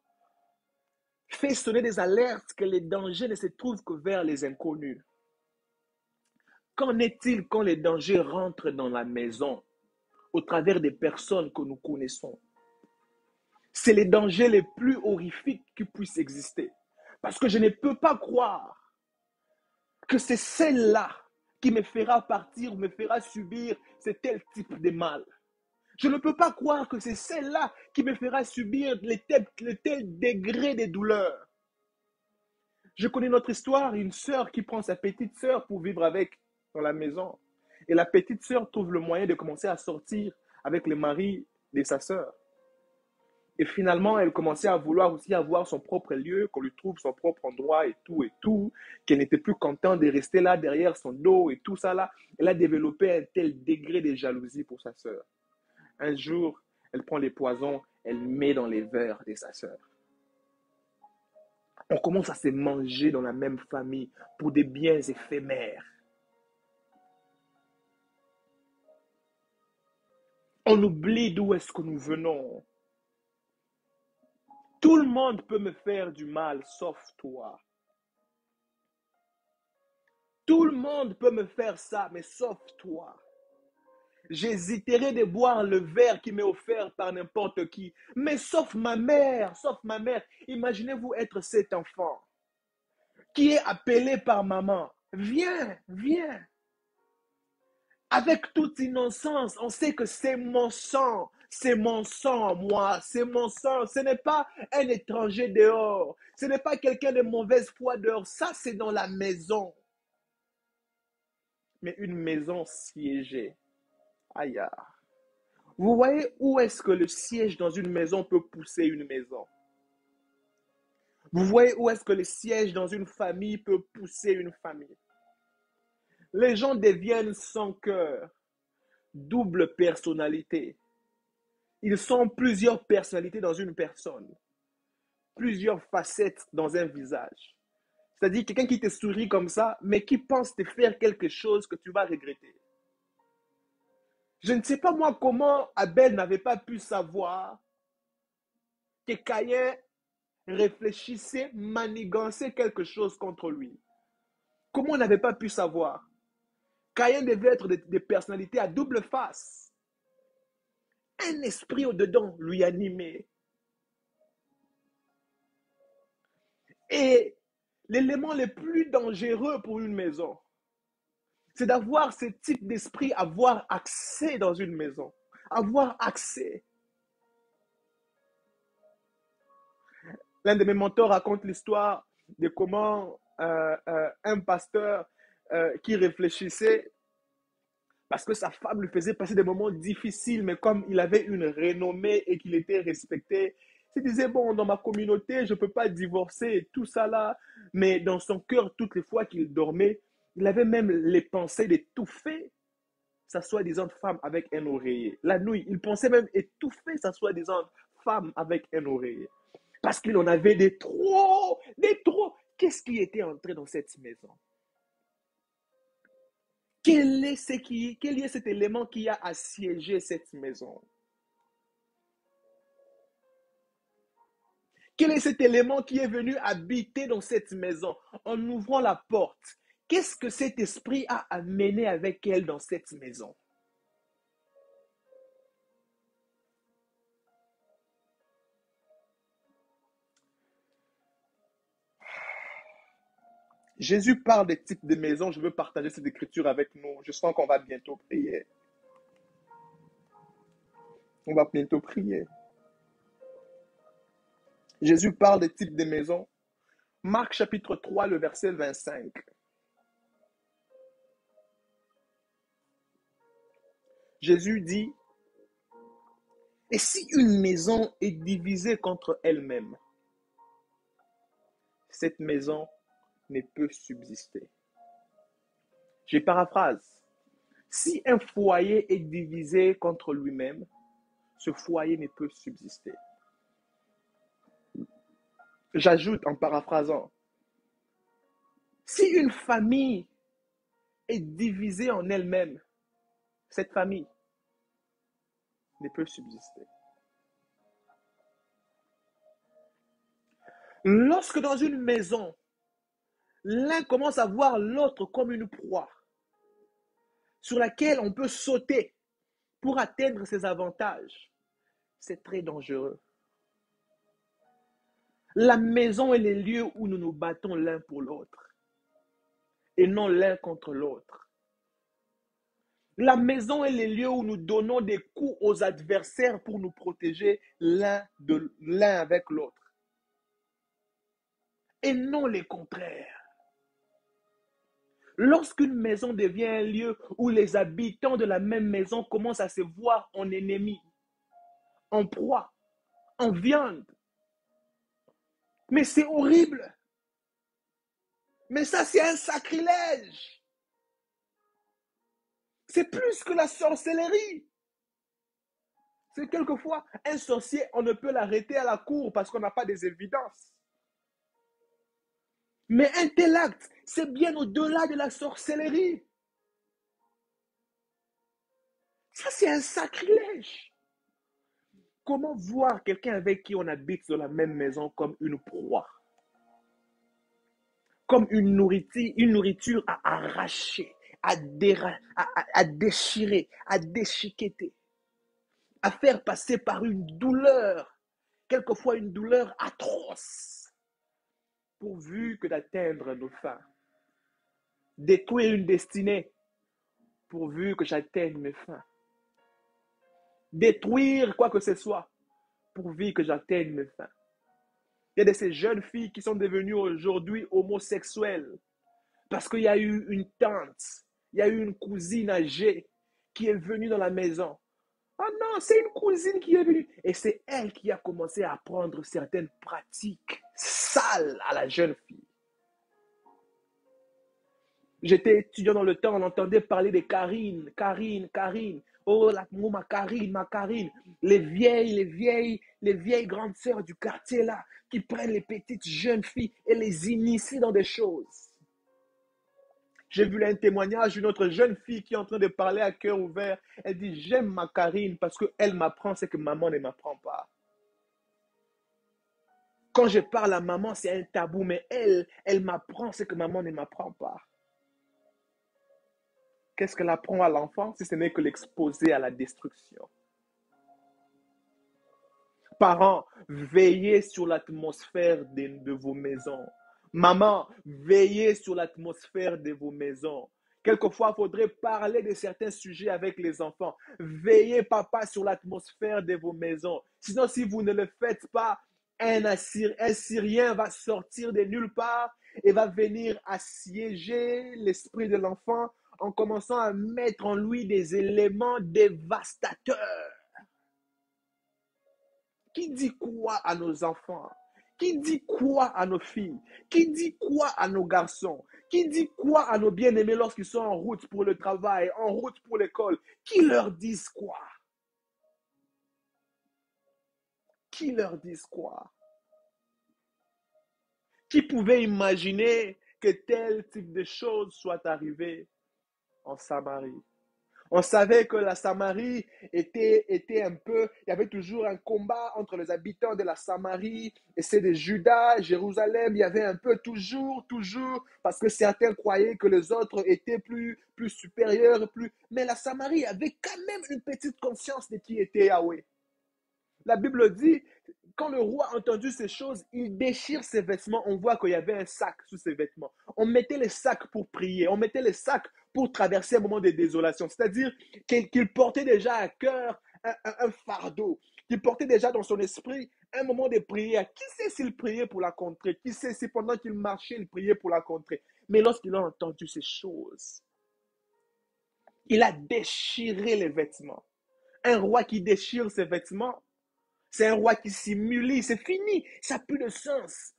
fait sonner des alertes que les dangers ne se trouvent que vers les inconnus. Qu'en est-il quand les dangers rentrent dans la maison au travers des personnes que nous connaissons? C'est les dangers les plus horrifiques qui puissent exister. Parce que je ne peux pas croire que c'est celle-là qui me fera partir ou me fera subir ce tel type de mal. Je ne peux pas croire que c'est celle-là qui me fera subir le tel degré de douleur. Je connais notre histoire, une sœur qui prend sa petite sœur pour vivre avec dans la maison. Et la petite sœur trouve le moyen de commencer à sortir avec le mari de sa sœur. Et finalement, elle commençait à vouloir aussi avoir son propre lieu, qu'on lui trouve son propre endroit et tout, qu'elle n'était plus contente de rester là derrière son dos et tout ça là. Elle a développé un tel degré de jalousie pour sa sœur. Un jour, elle prend les poisons, elle met dans les verres de sa sœur. On commence à se manger dans la même famille pour des biens éphémères. On oublie d'où est-ce que nous venons. Tout le monde peut me faire du mal, sauf toi. Tout le monde peut me faire ça, mais sauf toi. J'hésiterai de boire le verre qui m'est offert par n'importe qui, mais sauf ma mère, sauf ma mère. Imaginez-vous être cet enfant qui est appelé par maman. Viens, viens. Avec toute innocence, on sait que c'est mon sang, moi, c'est mon sang. Ce n'est pas un étranger dehors, ce n'est pas quelqu'un de mauvaise foi dehors, ça c'est dans la maison. Mais une maison siégée, aïe. Vous voyez où est-ce que le siège dans une maison peut pousser une maison? Vous voyez où est-ce que le siège dans une famille peut pousser une famille? Les gens deviennent sans cœur, double personnalité. Ils sont plusieurs personnalités dans une personne, plusieurs facettes dans un visage. C'est-à-dire quelqu'un qui te sourit comme ça, mais qui pense te faire quelque chose que tu vas regretter. Je ne sais pas moi comment Abel n'avait pas pu savoir que Caïn réfléchissait, manigançait quelque chose contre lui. Comment on n'avait pas pu savoir? Caïn devait être des personnalités à double face. Un esprit au-dedans lui animait. Et l'élément le plus dangereux pour une maison, c'est d'avoir ce type d'esprit, avoir accès dans une maison. Avoir accès. L'un de mes mentors raconte l'histoire de comment un pasteur qui réfléchissait parce que sa femme lui faisait passer des moments difficiles, mais comme il avait une renommée et qu'il était respecté, il se disait, bon, dans ma communauté, je ne peux pas divorcer et tout ça là, mais dans son cœur, toutes les fois qu'il dormait, il avait même les pensées d'étouffer sa soi-disant femme avec un oreiller. La nuit, il pensait même étouffer sa soi-disant femme avec un oreiller. Parce qu'il en avait des trop, des trop. Qu'est-ce qui était entré dans cette maison? Quel est cet élément qui a assiégé cette maison? Quel est cet élément qui est venu habiter dans cette maison en ouvrant la porte? Qu'est-ce que cet esprit a amené avec elle dans cette maison? Jésus parle des types de maisons. Je veux partager cette écriture avec nous. Je sens qu'on va bientôt prier. On va bientôt prier. Jésus parle des types de maisons. Marc chapitre 3, le verset 25. Jésus dit, et si une maison est divisée contre elle-même, cette maison ne peut subsister. Je paraphrase. Si un foyer est divisé contre lui-même, ce foyer ne peut subsister. J'ajoute en paraphrasant, si une famille est divisée en elle-même, cette famille ne peut subsister. Lorsque dans une maison, l'un commence à voir l'autre comme une proie sur laquelle on peut sauter pour atteindre ses avantages, c'est très dangereux. La maison est le lieu où nous nous battons l'un pour l'autre et non l'un contre l'autre. La maison est le lieu où nous donnons des coups aux adversaires pour nous protéger l'un avec l'autre et non les contraires. Lorsqu'une maison devient un lieu où les habitants de la même maison commencent à se voir en ennemis, en proie, en viande. Mais c'est horrible. Mais ça, c'est un sacrilège. C'est plus que la sorcellerie. C'est quelquefois un sorcier, on ne peut l'arrêter à la cour parce qu'on n'a pas des évidences. Mais un tel acte, c'est bien au-delà de la sorcellerie. Ça, c'est un sacrilège. Comment voir quelqu'un avec qui on habite dans la même maison comme une proie, comme une nourriture à arracher, à déchirer, à déchiqueter, à faire passer par une douleur, quelquefois une douleur atroce, pourvu que d'atteindre nos fins. Détruire une destinée, pourvu que j'atteigne mes fins. Détruire quoi que ce soit, pourvu que j'atteigne mes fins. Il y a de ces jeunes filles qui sont devenues aujourd'hui homosexuelles parce qu'il y a eu une tante, il y a eu une cousine âgée qui est venue dans la maison. Ah non, c'est une cousine qui est venue. Et c'est elle qui a commencé à apprendre certaines pratiques sales à la jeune fille. J'étais étudiant dans le temps, on entendait parler de Karine, Karine, Karine. Oh, ma Karine, ma Karine. Les vieilles grandes sœurs du quartier là, qui prennent les petites jeunes filles et les initient dans des choses. J'ai vu un témoignage d'une autre jeune fille qui est en train de parler à cœur ouvert. Elle dit, j'aime ma Karine parce qu'elle m'apprend ce que maman ne m'apprend pas. Quand je parle à maman, c'est un tabou, mais elle m'apprend ce que maman ne m'apprend pas. Qu'est-ce qu'elle apprend à l'enfant si ce n'est que l'exposer à la destruction? Parents, veillez sur l'atmosphère de vos maisons. Maman, veillez sur l'atmosphère de vos maisons. Quelquefois, il faudrait parler de certains sujets avec les enfants. Veillez, papa, sur l'atmosphère de vos maisons. Sinon, si vous ne le faites pas, un Syrien va sortir de nulle part et va venir assiéger l'esprit de l'enfant en commençant à mettre en lui des éléments dévastateurs. Qui dit quoi à nos enfants? Qui dit quoi à nos filles? Qui dit quoi à nos garçons? Qui dit quoi à nos bien-aimés lorsqu'ils sont en route pour le travail, en route pour l'école? Qui leur disent quoi? Qui leur disent quoi? Qui pouvait imaginer que tel type de choses soit arrivé en Samarie? On savait que la Samarie était un peu, il y avait toujours un combat entre les habitants de la Samarie et ceux de Juda, Jérusalem, il y avait un peu toujours, parce que certains croyaient que les autres étaient plus supérieurs, mais la Samarie avait quand même une petite conscience de qui était Yahweh. La Bible dit, quand le roi a entendu ces choses, il déchire ses vêtements. On voit qu'il y avait un sac sous ses vêtements. On mettait les sacs pour prier. On mettait les sacs pour traverser un moment de désolation. C'est-à-dire qu'il portait déjà à cœur un fardeau. Qu'il portait déjà dans son esprit un moment de prière. Qui sait s'il priait pour la contrer? Qui sait si pendant qu'il marchait, il priait pour la contrer? Mais lorsqu'il a entendu ces choses, il a déchiré les vêtements. Un roi qui déchire ses vêtements, c'est un roi qui simule, c'est fini, ça n'a plus de sens.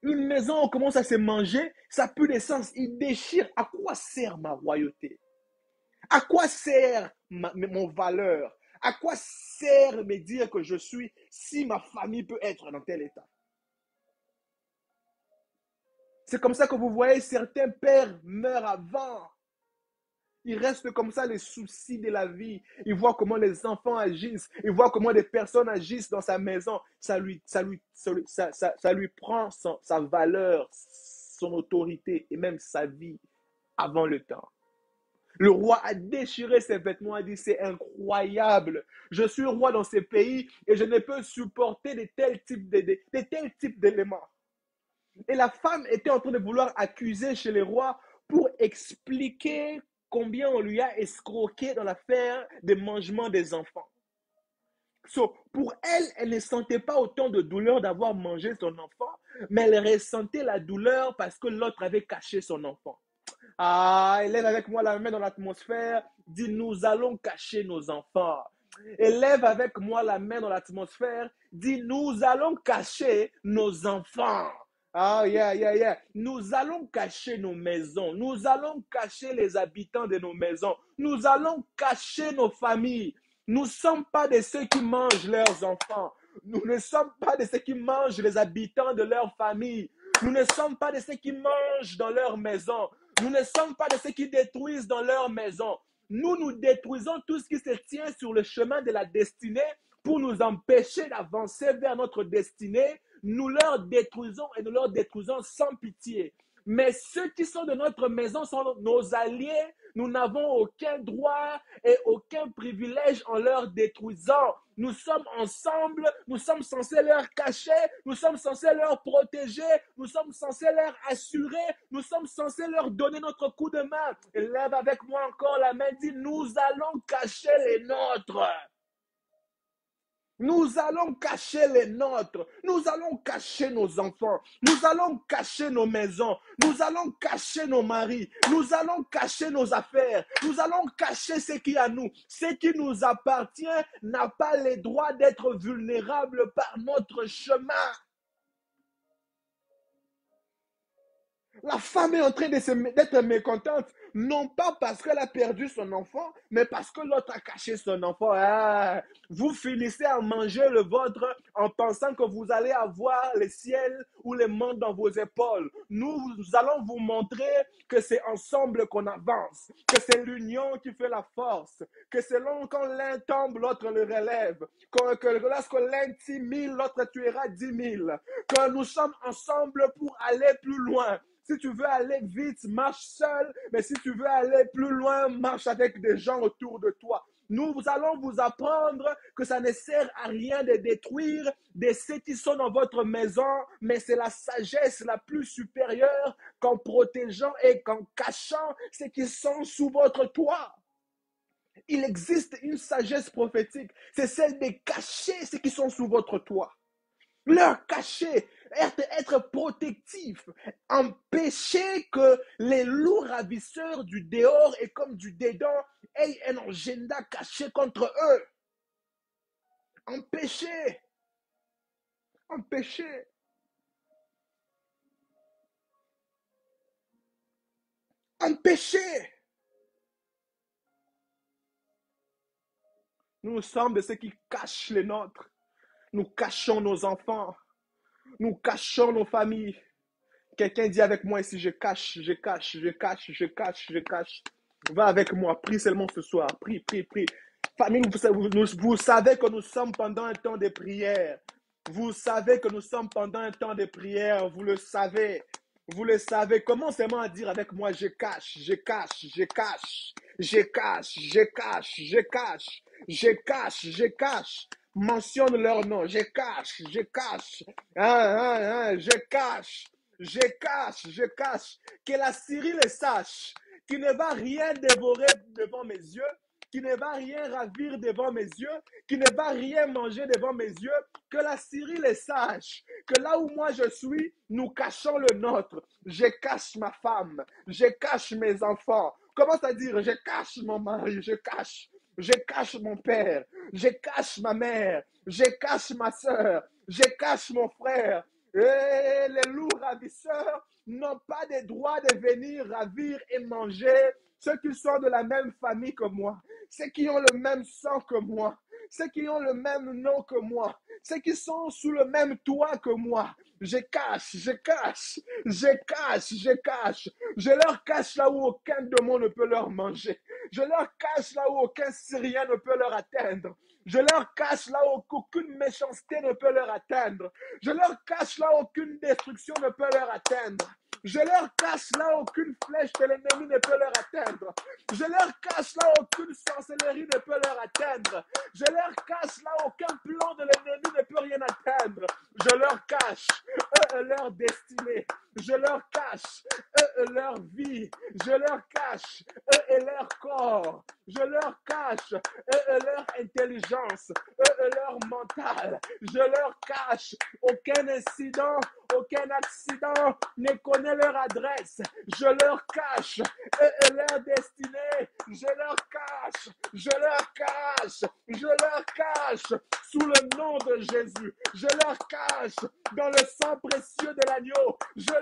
Une maison, on commence à se manger, ça n'a plus de sens. Il déchire. À quoi sert ma royauté? À quoi sert mon valeur? À quoi sert me dire que je suis si ma famille peut être dans tel état? C'est comme ça que vous voyez certains pères meurent avant. Il reste comme ça les soucis de la vie. Il voit comment les enfants agissent. Il voit comment des personnes agissent dans sa maison. Ça lui prend sa valeur, son autorité et même sa vie avant le temps. Le roi a déchiré ses vêtements, a dit c'est incroyable. Je suis roi dans ce pays et je ne peux supporter de tels types d'éléments. Et la femme était en train de vouloir accuser chez les rois pour expliquer combien on lui a escroqué dans l'affaire des mangements des enfants. Pour elle, elle ne sentait pas autant de douleur d'avoir mangé son enfant, mais elle ressentait la douleur parce que l'autre avait caché son enfant. Ah, élève avec moi la main dans l'atmosphère. Dis, nous allons cacher nos enfants. Élève avec moi la main dans l'atmosphère. Dis, nous allons cacher nos enfants. Ah, yeah, yeah, yeah. Nous allons cacher nos maisons. Nous allons cacher les habitants de nos maisons. Nous allons cacher nos familles. Nous ne sommes pas de ceux qui mangent leurs enfants. Nous ne sommes pas de ceux qui mangent les habitants de leur famille. Nous ne sommes pas de ceux qui mangent dans leur maison. Nous ne sommes pas de ceux qui détruisent dans leur maison. Nous détruisons tout ce qui se tient sur le chemin de la destinée pour nous empêcher d'avancer vers notre destinée. Nous leur détruisons et nous leur détruisons sans pitié. Mais ceux qui sont de notre maison sont nos alliés. Nous n'avons aucun droit et aucun privilège en leur détruisant. Nous sommes ensemble, nous sommes censés leur cacher, nous sommes censés leur protéger, nous sommes censés leur assurer, nous sommes censés leur donner notre coup de main. Lève avec moi encore la main, dis, nous allons cacher les nôtres. Nous allons cacher les nôtres. Nous allons cacher nos enfants. Nous allons cacher nos maisons. Nous allons cacher nos maris. Nous allons cacher nos affaires. Nous allons cacher ce qui est à nous. Ce qui nous appartient n'a pas le droit d'être vulnérable par notre chemin. La femme est en train d'être mécontente, non pas parce qu'elle a perdu son enfant, mais parce que l'autre a caché son enfant. Ah, vous finissez à manger le vôtre en pensant que vous allez avoir le ciel ou le monde dans vos épaules. Nous allons vous montrer que c'est ensemble qu'on avance, que c'est l'union qui fait la force, que selon quand l'un tombe, l'autre le relève, que lorsque l'un tue 1000, l'autre tuera 10 000, que nous sommes ensemble pour aller plus loin. Si tu veux aller vite, marche seul. Mais si tu veux aller plus loin, marche avec des gens autour de toi. Nous allons vous apprendre que ça ne sert à rien de détruire de ceux qui sont dans votre maison, mais c'est la sagesse la plus supérieure qu'en protégeant et qu'en cachant ceux qui sont sous votre toit. Il existe une sagesse prophétique, c'est celle de cacher ceux qui sont sous votre toit. Leur cacher, être protectif, empêcher que les loups ravisseurs du dehors et comme du dedans aient un agenda caché contre eux. Empêcher, empêcher. Empêcher. Nous sommes de ceux qui cachent les nôtres. Nous cachons nos enfants. Nous cachons nos familles. Quelqu'un dit avec moi ici, je cache, je cache, je cache, je cache, je cache. Va avec moi, prie seulement ce soir. Prie, prie, prie. Famille, vous savez que nous sommes pendant un temps de prière. Vous savez que nous sommes pendant un temps de prière. Vous le savez. Vous le savez. Commencez à dire avec moi, je cache, je cache, je cache, je cache, je cache, je cache, je cache, je cache. Mentionne leur nom. Je cache, je cache. Je cache. Je cache, je cache. Que la Syrie le sache. Qui ne va rien dévorer devant mes yeux. Qui ne va rien ravir devant mes yeux. Qui ne va rien manger devant mes yeux. Que la Syrie le sache. Que là où moi je suis, nous cachons le nôtre. Je cache ma femme. Je cache mes enfants. Commence à dire, je cache mon mari. Je cache. Je cache mon père. Je cache ma mère. Je cache ma soeur. Je cache mon frère. Et les loups ravisseurs n'ont pas de droit de venir ravir et manger ceux qui sont de la même famille que moi, ceux qui ont le même sang que moi, ceux qui ont le même nom que moi, ceux qui sont sous le même toit que moi. Je cache, je cache, je cache, je cache. Je leur cache là où aucun démon ne peut leur manger. Je leur cache là où aucun Syrien ne peut leur atteindre. Je leur cache là où aucune méchanceté ne peut leur atteindre. Je leur cache là où aucune destruction ne peut leur atteindre. Je leur cache là où aucune flèche de l'ennemi ne peut leur atteindre. Je leur cache là où aucune sorcellerie ne peut leur atteindre. Je leur cache là où aucun plan de l'ennemi ne peut rien atteindre. Je leur cache eux et leur destinée. je leur cache, eux et leur vie, je leur cache, eux et leur corps, je leur cache, eux et leur intelligence, eux et leur mental, je leur cache, aucun incident, aucun accident ne connaît leur adresse, je leur cache, eux et leur destinée, je leur cache, je leur cache, je leur cache, sous le nom de Jésus, je leur cache, dans le sang précieux de l'agneau, je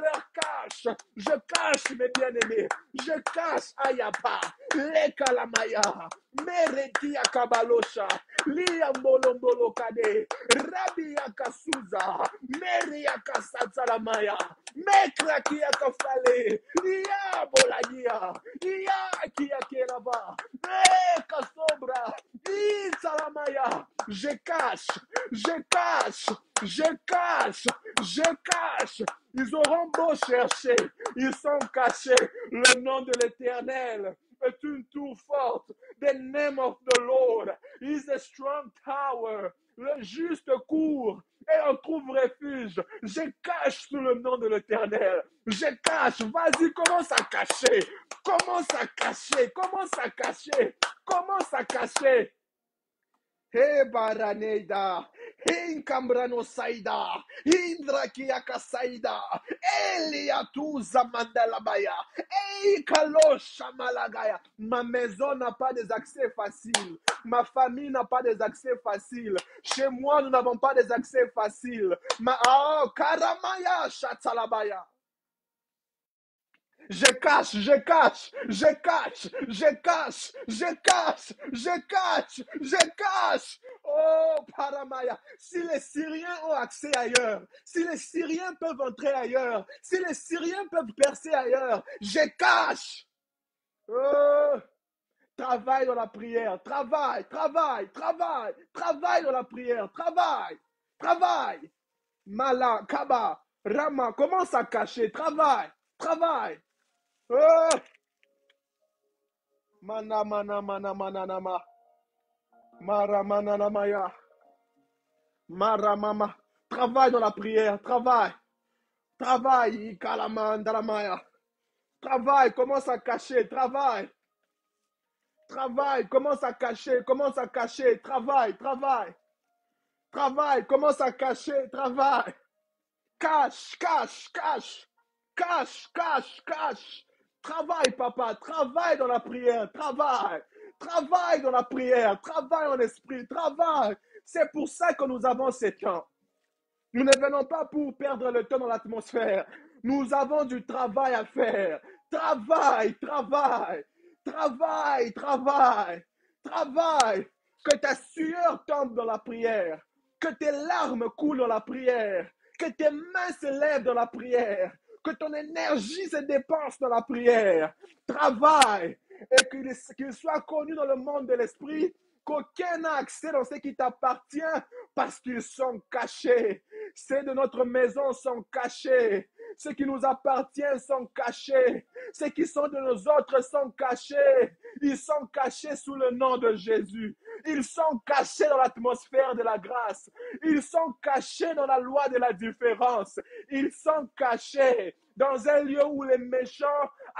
cache mes bien-aimés, je cache Ayapa, les Kalamaya, Meretia Kabalosha, Lia Mbolombolo Kade, Rabia Kasuza, Meria Kasatsalamaya, Mekrakia Kafale, Ia Bolagia, Ia Kia Keraba, Kasobra, Salamaya, je cache, je cache, je cache, je cache. Ils auront beau chercher, ils sont cachés. Le nom de l'Éternel est une tour forte. The name of the Lord is a strong tower. Le juste court et on trouve refuge. Je cache sous le nom de l'Éternel. Je cache. Vas-y, commence à cacher. Commence à cacher. Commence à cacher. Commence à cacher. He baraneida, he kambrano saida, indrakiaka saida, eliatuza mandalabaya, e kalosha malagaya. Ma maison n'a pas des accès faciles. Ma famille n'a pas des accès faciles. Chez moi, nous n'avons pas des accès faciles. Karamaya shatalabaya. Je cache, je cache, je cache, je cache, je cache, je cache, je cache. Oh, Paramaya, si les Syriens ont accès ailleurs, si les Syriens peuvent entrer ailleurs, si les Syriens peuvent percer ailleurs, je cache. Oh, travaille dans la prière, travaille, travaille, travaille, travaille dans la prière, travaille, travaille. Mala, Kaba, Rama, commence à cacher, travaille, travaille. Oh! Mana mana mana mana nama. Mara mana namaya. Mara mama. Travaille dans la prière. Travaille. Travaille. Kalamandalamaya. Travaille. Commence à cacher. Travaille. Travaille. Commence à cacher. Commence à cacher. Travaille. Travaille. Travaille. Commence à cacher. Travaille. Cache. Cache. Cache. Cache. Cache. Cache. Travaille, papa, travaille dans la prière, travaille, travaille dans la prière, travaille en esprit, travaille. C'est pour ça que nous avons ces temps. Nous ne venons pas pour perdre le temps dans l'atmosphère. Nous avons du travail à faire. Travaille, travaille, travaille, travaille, travaille. Que ta sueur tombe dans la prière, que tes larmes coulent dans la prière, que tes mains se lèvent dans la prière, que ton énergie se dépense dans la prière. Travaille et qu'il soit connu dans le monde de l'esprit qu'aucun n'a accès dans ce qui t'appartient parce qu'ils sont cachés. Ceux de notre maison sont cachés. Ceux qui nous appartiennent sont cachés. Ceux qui sont de nos autres sont cachés. Ils sont cachés sous le nom de Jésus. Ils sont cachés dans l'atmosphère de la grâce. Ils sont cachés dans la loi de la différence. Ils sont cachés dans un lieu où les méchants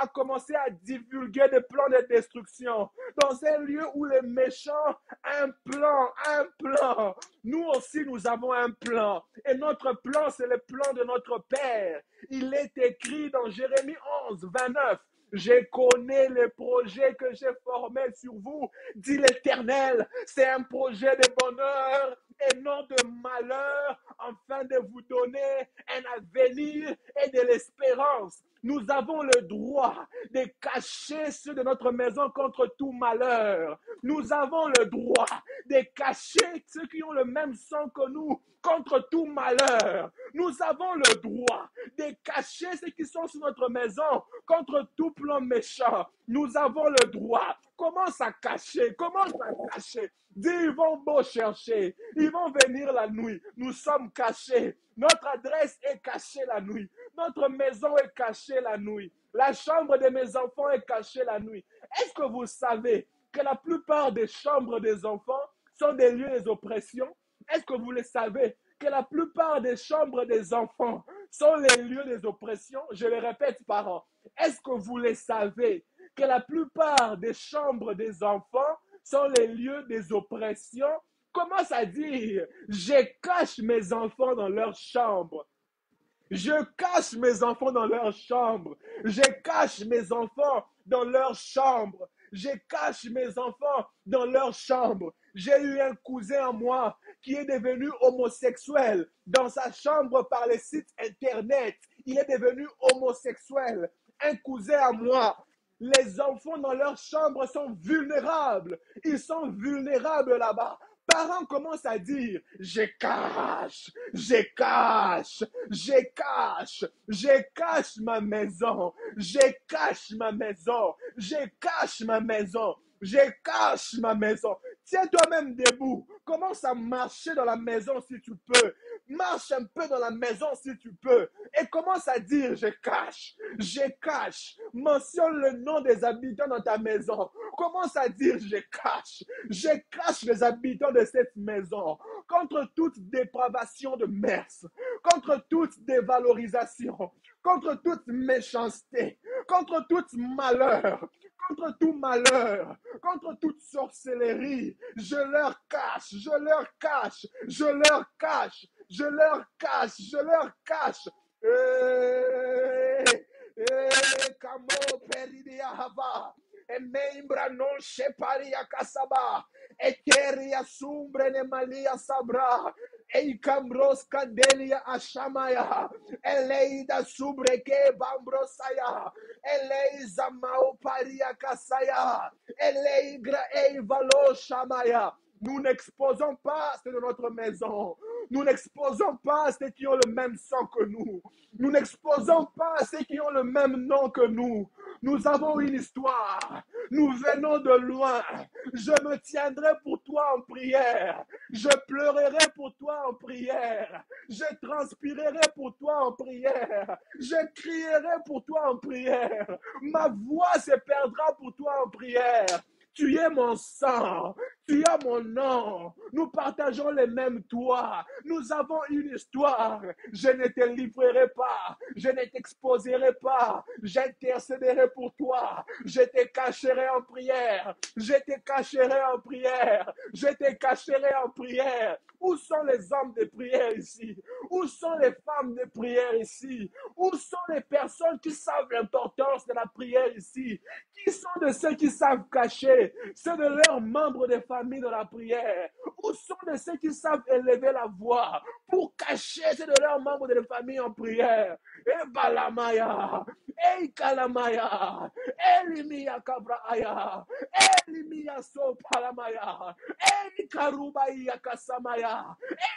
ont commencé à divulguer des plans de destruction. Dans un lieu où les méchants ont un plan, un plan. Nous aussi, nous avons un plan. Et notre plan, c'est le plan de notre Père. Il est écrit dans Jérémie 11, 29. Je connais les projets que j'ai formés sur vous, dit l'Éternel. C'est un projet de bonheur et non de malheur, afin de vous donner un avenir et de l'espérance. Nous avons le droit de cacher ceux de notre maison contre tout malheur. Nous avons le droit de cacher ceux qui ont le même sang que nous contre tout malheur. Nous avons le droit de cacher ceux qui sont sur notre maison contre tout plan méchant. Nous avons le droit. Commence à cacher, commence à cacher. Dis, ils vont beau chercher, ils vont venir la nuit. Nous sommes cachés. Notre adresse est cachée la nuit. Notre maison est cachée la nuit. La chambre de mes enfants est cachée la nuit. Est-ce que vous savez que la plupart des chambres des enfants sont des lieux d'oppression? Est-ce que vous le savez que la plupart des chambres des enfants sont les lieux des oppressions. Je le répète, parents. Est-ce que vous le savez que la plupart des chambres des enfants sont les lieux des oppressions? Commence à dire, je cache mes enfants dans leur chambre. Je cache mes enfants dans leur chambre. Je cache mes enfants dans leur chambre. Je cache mes enfants dans leur chambre. J'ai eu un cousin à moi qui est devenu homosexuel dans sa chambre par les sites internet. Il est devenu homosexuel. Un cousin à moi. Les enfants dans leur chambre sont vulnérables. Ils sont vulnérables là-bas. Parents commencent à dire, je cache, je cache, je cache, je cache ma maison, je cache ma maison, je cache ma maison, je cache ma maison. Tiens toi-même debout, commence à marcher dans la maison si tu peux. Marche un peu dans la maison si tu peux. Et commence à dire, je cache, je cache. Mentionne le nom des habitants dans ta maison. Commence à dire, je cache les habitants de cette maison contre toute dépravation de mœurs, contre toute dévalorisation, contre toute méchanceté, contre tout malheur, contre tout malheur, contre toute sorcellerie. Je leur cache, je leur cache, je leur cache, je leur cache, je leur cache. Kamo peridia hava. E membra non sheparia kasaba. Eteria sumbre ne malia sabra. E cambros candelia ashamaya. Eleida subreke bambrosaya. Eleiza mau paria kasaya. Eleigra eivalo shamaya. Nous n'exposons pas ceux de notre maison. Nous n'exposons pas ceux qui ont le même sang que nous. Nous n'exposons pas ceux qui ont le même nom que nous. Nous avons une histoire. Nous venons de loin. Je me tiendrai pour toi en prière. Je pleurerai pour toi en prière. Je transpirerai pour toi en prière. Je crierai pour toi en prière. Ma voix se perdra pour toi en prière. Tu es mon sang, tu as mon nom, nous partageons les mêmes toits, nous avons une histoire. Je ne te livrerai pas, je ne t'exposerai pas, j'intercéderai pour toi, je te cacherai en prière, je te cacherai en prière, je te cacherai en prière. Où sont les hommes de prière ici? Où sont les femmes de prière ici? Où sont les personnes qui savent l'importance de la prière ici? Qui sont de ceux qui savent cacher? Ceux de leurs membres de famille de la prière? Où sont de ceux qui savent élever la voix pour cacher ceux de leurs membres de la famille en prière? Et balamaya, et kalamaya, elimia kabraaya, elimia sopalamaya, et karubaya kasamaya,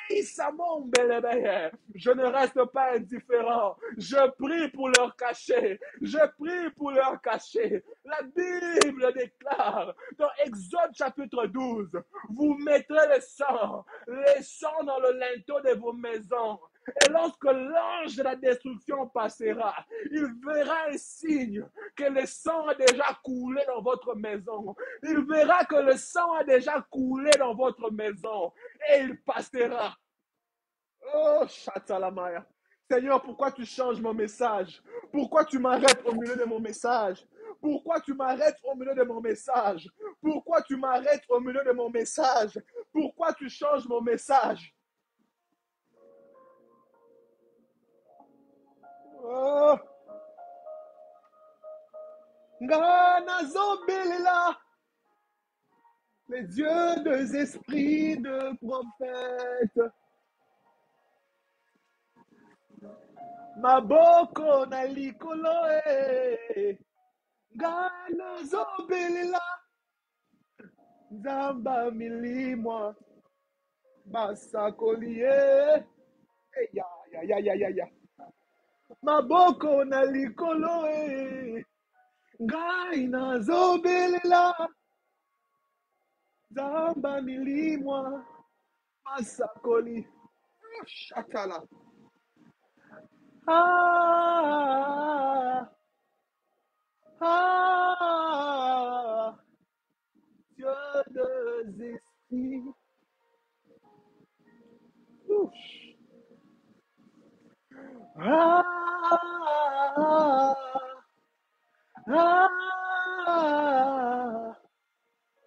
et samombelebeye. Je ne reste pas indifférent. Je prie pour leur cacher. Je prie pour leur cacher. La Bible déclare dans Exode chapitre 12, vous mettrez le sang dans le linteau de vos maisons. Et lorsque l'ange de la destruction passera, il verra un signe que le sang a déjà coulé dans votre maison. Il verra que le sang a déjà coulé dans votre maison. Et il passera. Oh, Chatalamaya. Seigneur, pourquoi tu changes mon message? Pourquoi tu m'arrêtes au milieu de mon message? Pourquoi tu m'arrêtes au milieu de mon message? Pourquoi tu m'arrêtes au milieu de mon message? Pourquoi tu changes mon message? Oh, Ngana Zobilila, les dieux des esprits de prophètes. Maboko na likoloe. Ngana Zobilila. Zamba milimwa. Basakolie. Ya, ya, ya, ya, ya, ya. Maboko na likoloe. Ngai nazobelela. Zamba milimwa. Masakoli. Shatala. Ah, ah, Dieu des esprits. Ouf. Ah, ah,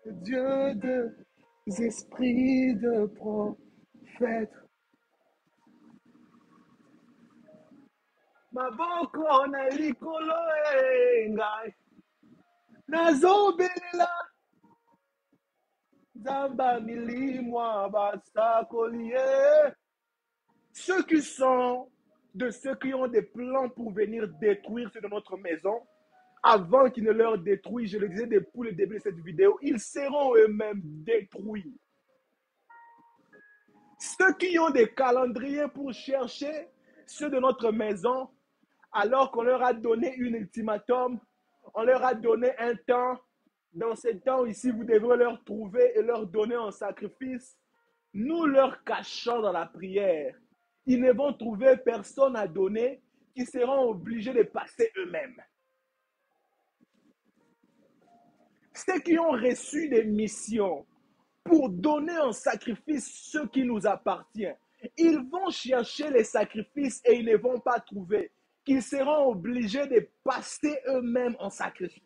Dieu des esprits de prophète. Maboko na likolo ngai. Nazobelela. Zamba milimwa basakolie. Ceux qui sont de ceux qui ont des plans pour venir détruire ceux de notre maison, avant qu'ils ne leur détruisent, je le disais depuis le début de cette vidéo, ils seront eux-mêmes détruits. Ceux qui ont des calendriers pour chercher ceux de notre maison, alors qu'on leur a donné un ultimatum, on leur a donné un temps. Dans ce temps ici, vous devrez leur trouver et leur donner en sacrifice. Nous leur cachons dans la prière. Ils ne vont trouver personne à donner, qui seront obligés de passer eux-mêmes. Ceux qui ont reçu des missions pour donner en sacrifice ce qui nous appartient, ils vont chercher les sacrifices et ils ne vont pas trouver, qu'ils seront obligés de passer eux-mêmes en sacrifice.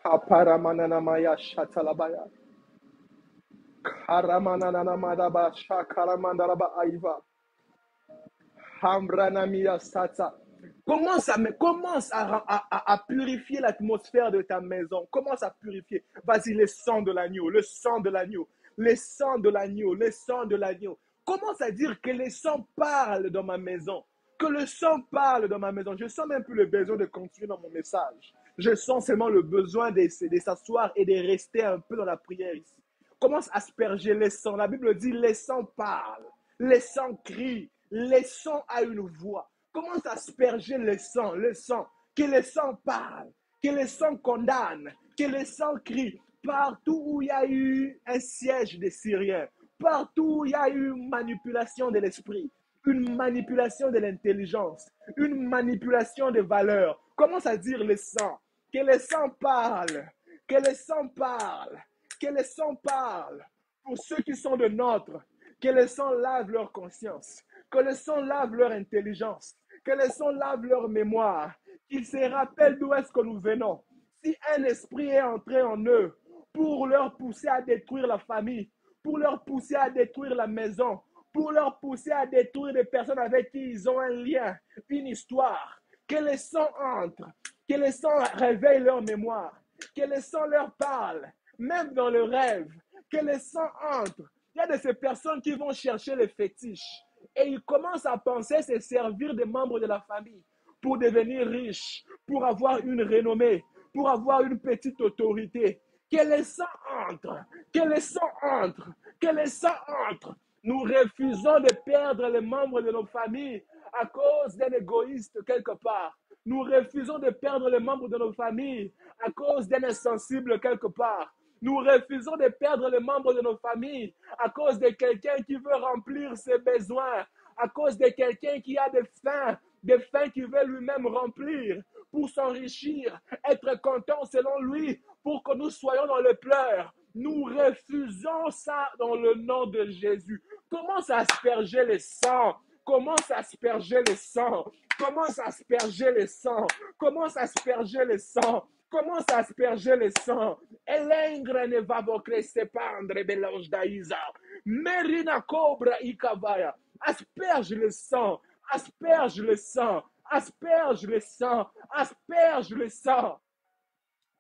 Kaparamananamaya shatalabaya. Karamananamadaba shakaramandaraba aiva. Hambranamia sata. Commence à purifier l'atmosphère de ta maison. Commence à purifier. Vas-y, le sang de l'agneau, le sang de l'agneau, le sang de l'agneau, le sang de l'agneau. Commence à dire que le sang parle dans ma maison. Que le sang parle dans ma maison. Je sens même plus le besoin de continuer dans mon message. Je sens seulement le besoin de s'asseoir et de rester un peu dans la prière ici. Commence à asperger les sangs. La Bible dit, les sangs parlent, les sangs crient, les sangs a une voix. Commence à asperger le sang, que le sang parle, que le sang condamne, que le sang crie. Partout où il y a eu un siège des Syriens, partout où il y a eu une manipulation de l'esprit, une manipulation de l'intelligence, une manipulation des valeurs, commence à dire le sang, que le sang parle, que le sang parle, que le sang parle pour ceux qui sont de nôtres, que le sang lave leur conscience, que le sang lave leur intelligence, que le sang lave leur mémoire, qu'ils se rappellent d'où est-ce que nous venons. Si un esprit est entré en eux pour leur pousser à détruire la famille, pour leur pousser à détruire la maison, pour leur pousser à détruire des personnes avec qui ils ont un lien, une histoire, que le sang entre, que le sang réveille leur mémoire, que le sang leur parle, même dans le rêve, que le sang entre. Il y a de ces personnes qui vont chercher les fétiches et ils commencent à penser se servir des membres de la famille pour devenir riches, pour avoir une renommée, pour avoir une petite autorité. Que le sang entre, que le sang entre, que le sang entre. Nous refusons de perdre les membres de nos familles à cause d'un égoïste quelque part. Nous refusons de perdre les membres de nos familles à cause d'un insensible quelque part. Nous refusons de perdre les membres de nos familles à cause de quelqu'un qui veut remplir ses besoins, à cause de quelqu'un qui a des fins qu'il veut lui-même remplir pour s'enrichir, être content selon lui, pour que nous soyons dans le pleurs. Nous refusons ça dans le nom de Jésus. Commence à asperger le sang. Commence à asperger le sang. Commence à asperger le sang. Commence à asperger le sang. Commence à asperger le sang. Elengre ne va vocre sepandre belange daïsa. Merina cobra ikavaya. Asperge le sang. Asperge le sang. Asperge le sang. Asperge le sang.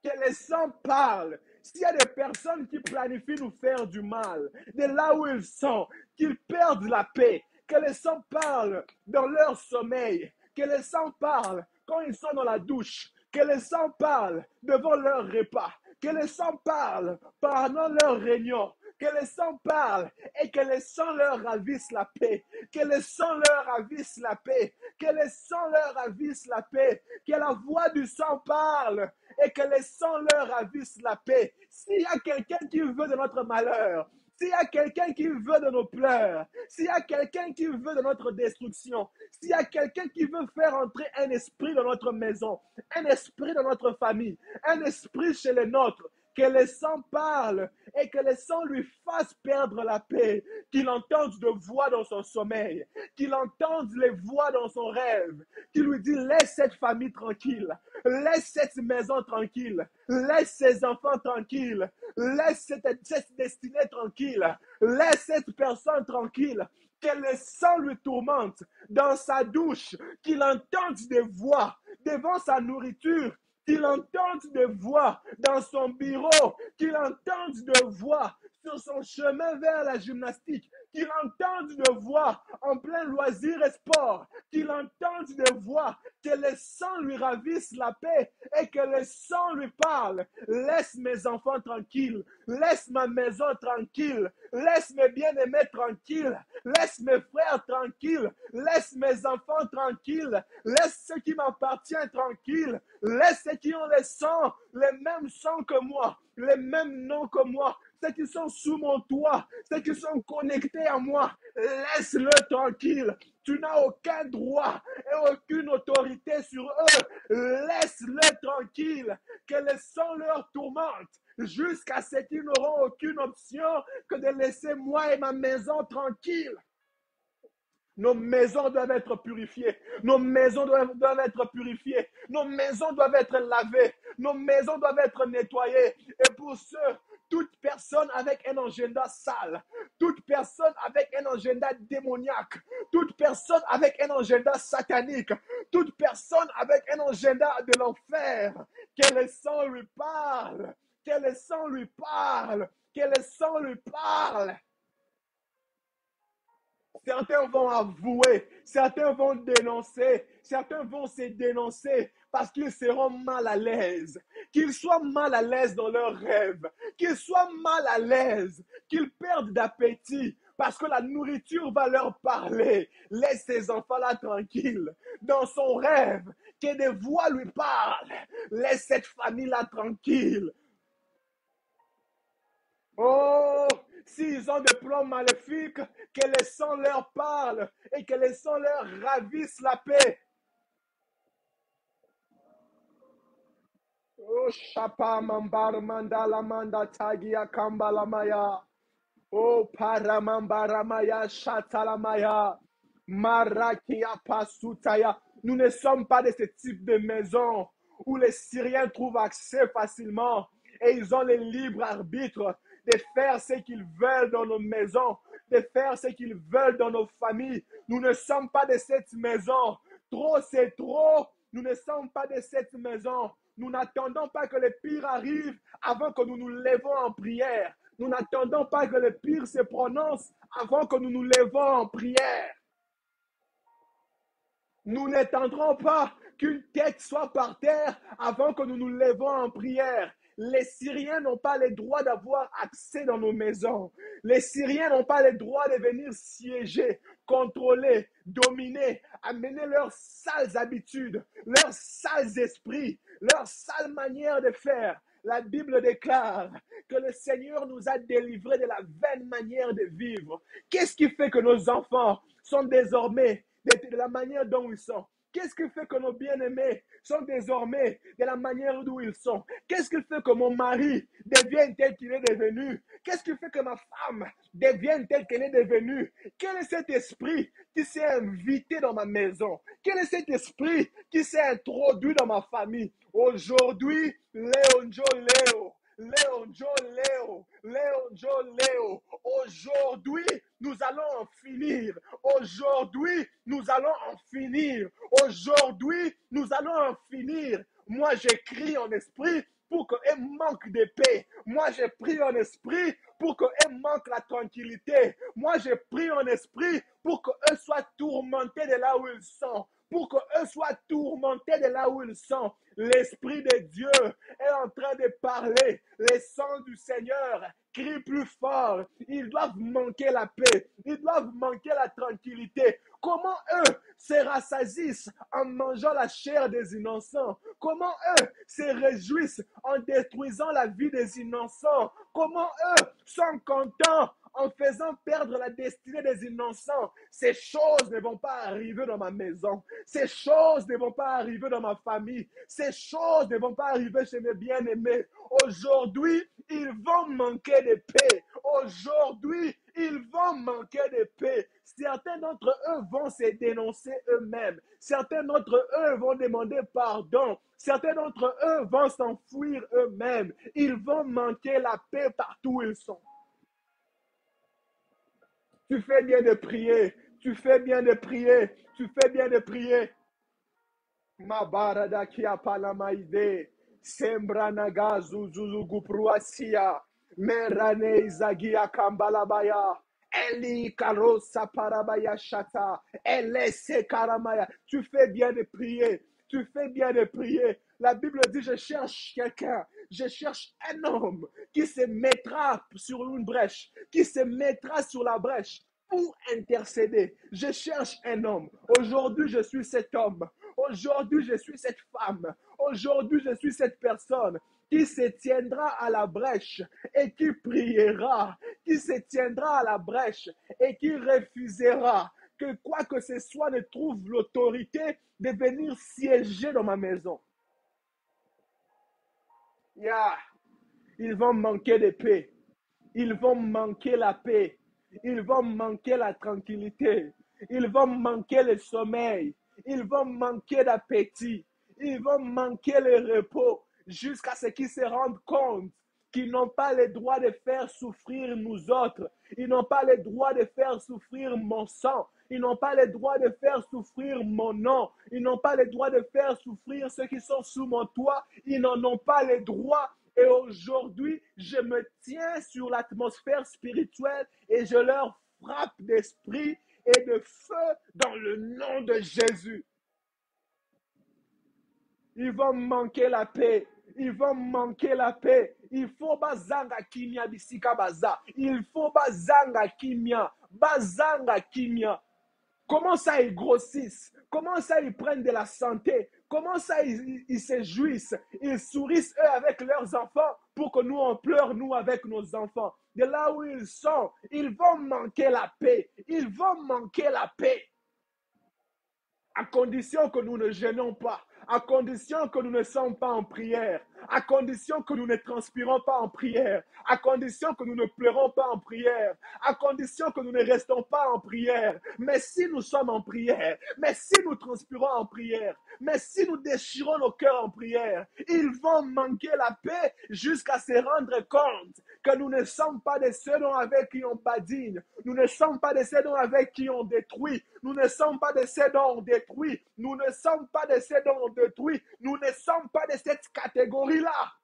Que le sang parle. S'il y a des personnes qui planifient nous faire du mal, de là où ils sont, qu'ils perdent la paix, que le sang parle dans leur sommeil, que le sang parle quand ils sont dans la douche, que le sang parle devant leur repas, que le sang parle pendant leur réunion, que le sang parle et que le sang leur ravisse la paix, que le sang leur ravisse la paix, que le sang leur ravisse la paix, que la voix du sang parle et que le sang leur ravisse la paix. S'il y a quelqu'un qui veut de notre malheur, s'il y a quelqu'un qui veut de nos pleurs, s'il y a quelqu'un qui veut de notre destruction, s'il y a quelqu'un qui veut faire entrer un esprit dans notre maison, un esprit dans notre famille, un esprit chez les nôtres, que les sangs parlent et que les sangs lui fassent perdre la paix, qu'il entende de voix dans son sommeil, qu'il entende les voix dans son rêve, qu'il lui dit laisse cette famille tranquille, laisse cette maison tranquille, laisse ses enfants tranquilles, laisse cette destinée tranquille, laisse cette personne tranquille, que le sang lui tourmente dans sa douche, qu'il entende des voix devant sa nourriture, qu'il entende des voix dans son bureau, qu'il entende des voix sur son chemin vers la gymnastique, qu'il entende des voix en plein loisir et sport, qu'il entende des voix, que le sang lui ravisse la paix et que le sang lui parle. Laisse mes enfants tranquilles, laisse ma maison tranquille, laisse mes bien-aimés tranquilles, laisse mes frères tranquilles, laisse mes enfants tranquilles, laisse ceux qui m'appartiennent tranquilles, laisse ceux qui ont les mêmes sangs que moi, les mêmes noms que moi, ceux qui sont sous mon toit, ceux qui sont connectés à moi, laisse-le tranquille. Tu n'as aucun droit et aucune autorité sur eux. Laisse-le tranquille, que le sang leur tourmente jusqu'à ce qu'ils n'auront aucune option que de laisser moi et ma maison tranquille. Nos maisons doivent être purifiées. Nos maisons doivent être purifiées. Nos maisons doivent être lavées. Nos maisons doivent être nettoyées. Et pour ceux, toute personne avec un agenda sale, toute personne avec un agenda démoniaque, toute personne avec un agenda satanique, toute personne avec un agenda de l'enfer, que le sang lui parle, que le sang lui parle, que le sang lui parle. Certains vont avouer, certains vont dénoncer, certains vont se dénoncer parce qu'ils seront mal à l'aise. Qu'ils soient mal à l'aise dans leurs rêves, qu'ils soient mal à l'aise, qu'ils perdent d'appétit parce que la nourriture va leur parler. Laisse ces enfants-là tranquilles. Dans son rêve, que des voix lui parlent. Laisse cette famille-là tranquille. Oh, s'ils ont des plans maléfiques, que le sang leur parle et que le sang leur ravisse la paix. Oh, Shapa Mambar Mandala Manda Tagia Kambalamaya. Oh, Paramambaramaya Shatalamaya. Marakia Pasutaya. Nous ne sommes pas de ce type de maison où les Syriens trouvent accès facilement et ils ont le libre arbitre de faire ce qu'ils veulent dans nos maisons, de faire ce qu'ils veulent dans nos familles. Nous ne sommes pas de cette maison. Trop, c'est trop. Nous ne sommes pas de cette maison. Nous n'attendons pas que le pire arrive avant que nous nous levons en prière. Nous n'attendons pas que le pire se prononce avant que nous nous levons en prière. Nous n'attendrons pas qu'une tête soit par terre avant que nous nous levons en prière. Les Syriens n'ont pas le droit d'avoir accès dans nos maisons. Les Syriens n'ont pas le droit de venir siéger, contrôler, dominer, amener leurs sales habitudes, leurs sales esprits, leurs sales manières de faire. La Bible déclare que le Seigneur nous a délivrés de la vaine manière de vivre. Qu'est-ce qui fait que nos enfants sont désormais de la manière dont ils sont? Qu'est-ce qui fait que nos bien-aimés sont désormais de la manière d'où ils sont? Qu'est-ce qui fait que mon mari devienne tel qu'il est devenu? Qu'est-ce qui fait que ma femme devienne telle qu'elle est devenue? Quel est cet esprit qui s'est invité dans ma maison? Quel est cet esprit qui s'est introduit dans ma famille? Aujourd'hui, Léo. Aujourd'hui, nous allons en finir. Aujourd'hui, nous allons en finir. Aujourd'hui, nous allons en finir. Moi, j'écris en esprit pour qu'elle manque de paix. Moi, j'ai pris en esprit pour qu'elle manque la tranquillité. Moi, j'ai pris en esprit pour qu'eux soient tourmentés de là où ils sont. Pour qu'eux soient tourmentés de là où ils sont. L'Esprit de Dieu est en train de parler. Les sangs du Seigneur crient plus fort. Ils doivent manquer la paix. Ils doivent manquer la tranquillité. Comment eux se rassasissent en mangeant la chair des innocents? Comment eux se réjouissent en détruisant la vie des innocents? Comment eux sont contents en faisant perdre la destinée des innocents. Ces choses ne vont pas arriver dans ma maison. Ces choses ne vont pas arriver dans ma famille. Ces choses ne vont pas arriver chez mes bien-aimés. Aujourd'hui, ils vont manquer de paix. Aujourd'hui, ils vont manquer de paix. Certains d'entre eux vont se dénoncer eux-mêmes. Certains d'entre eux vont demander pardon. Certains d'entre eux vont s'enfuir eux-mêmes. Ils vont manquer la paix partout où ils sont. Tu fais bien de prier. Tu fais bien de prier. Tu fais bien de prier. Mabarada kia palamaide. Sembranaga zuzugu pruasia. Merane izagia kambalabaya. Eli karosa parabaya shata. Elese karamaya. Tu fais bien de prier. Tu fais bien de prier. La Bible dit, je cherche quelqu'un. Je cherche un homme qui se mettra sur une brèche, qui se mettra sur la brèche pour intercéder. Je cherche un homme. Aujourd'hui, je suis cet homme. Aujourd'hui, je suis cette femme. Aujourd'hui, je suis cette personne qui se tiendra à la brèche et qui priera, qui se tiendra à la brèche et qui refusera que quoi que ce soit ne trouve l'autorité de venir siéger dans ma maison. Yeah. Ils vont manquer de paix. Ils vont manquer la paix. Ils vont manquer la tranquillité. Ils vont manquer le sommeil. Ils vont manquer d'appétit. Ils vont manquer le repos jusqu'à ce qu'ils se rendent compte qu'ils n'ont pas le droit de faire souffrir nous autres. Ils n'ont pas le droit de faire souffrir mon sang. Ils n'ont pas le droit de faire souffrir mon nom. Ils n'ont pas le droit de faire souffrir ceux qui sont sous mon toit. Ils n'en ont pas le droit. Et aujourd'hui, je me tiens sur l'atmosphère spirituelle et je leur frappe d'esprit et de feu dans le nom de Jésus. Ils vont manquer la paix. Ils vont manquer la paix. Il faut bazanga kimia bisika baza. Il faut bazanga kimia. Bazanga kimia. Comment ça, ils grossissent? Comment ça, ils prennent de la santé? Comment ça, ils se jouissent? Ils sourissent, eux, avec leurs enfants pour que nous, on pleure, nous, avec nos enfants. De là où ils sont, ils vont manquer la paix. Ils vont manquer la paix. À condition que nous ne gênons pas, à condition que nous ne sommes pas en prière, à condition que nous ne transpirons pas en prière, à condition que nous ne pleurons pas en prière, à condition que nous ne restons pas en prière. Mais si nous sommes en prière, mais si nous transpirons en prière, mais si nous déchirons nos cœurs en prière, ils vont manquer la paix jusqu'à se rendre compte que nous ne sommes pas de ceux avec qui on badine, nous ne sommes pas de ceux avec qui on détruit, nous ne sommes pas de ceux dont on détruit, nous ne sommes pas de ceux dont on détruit, nous ne sommes pas de cette catégorie-là.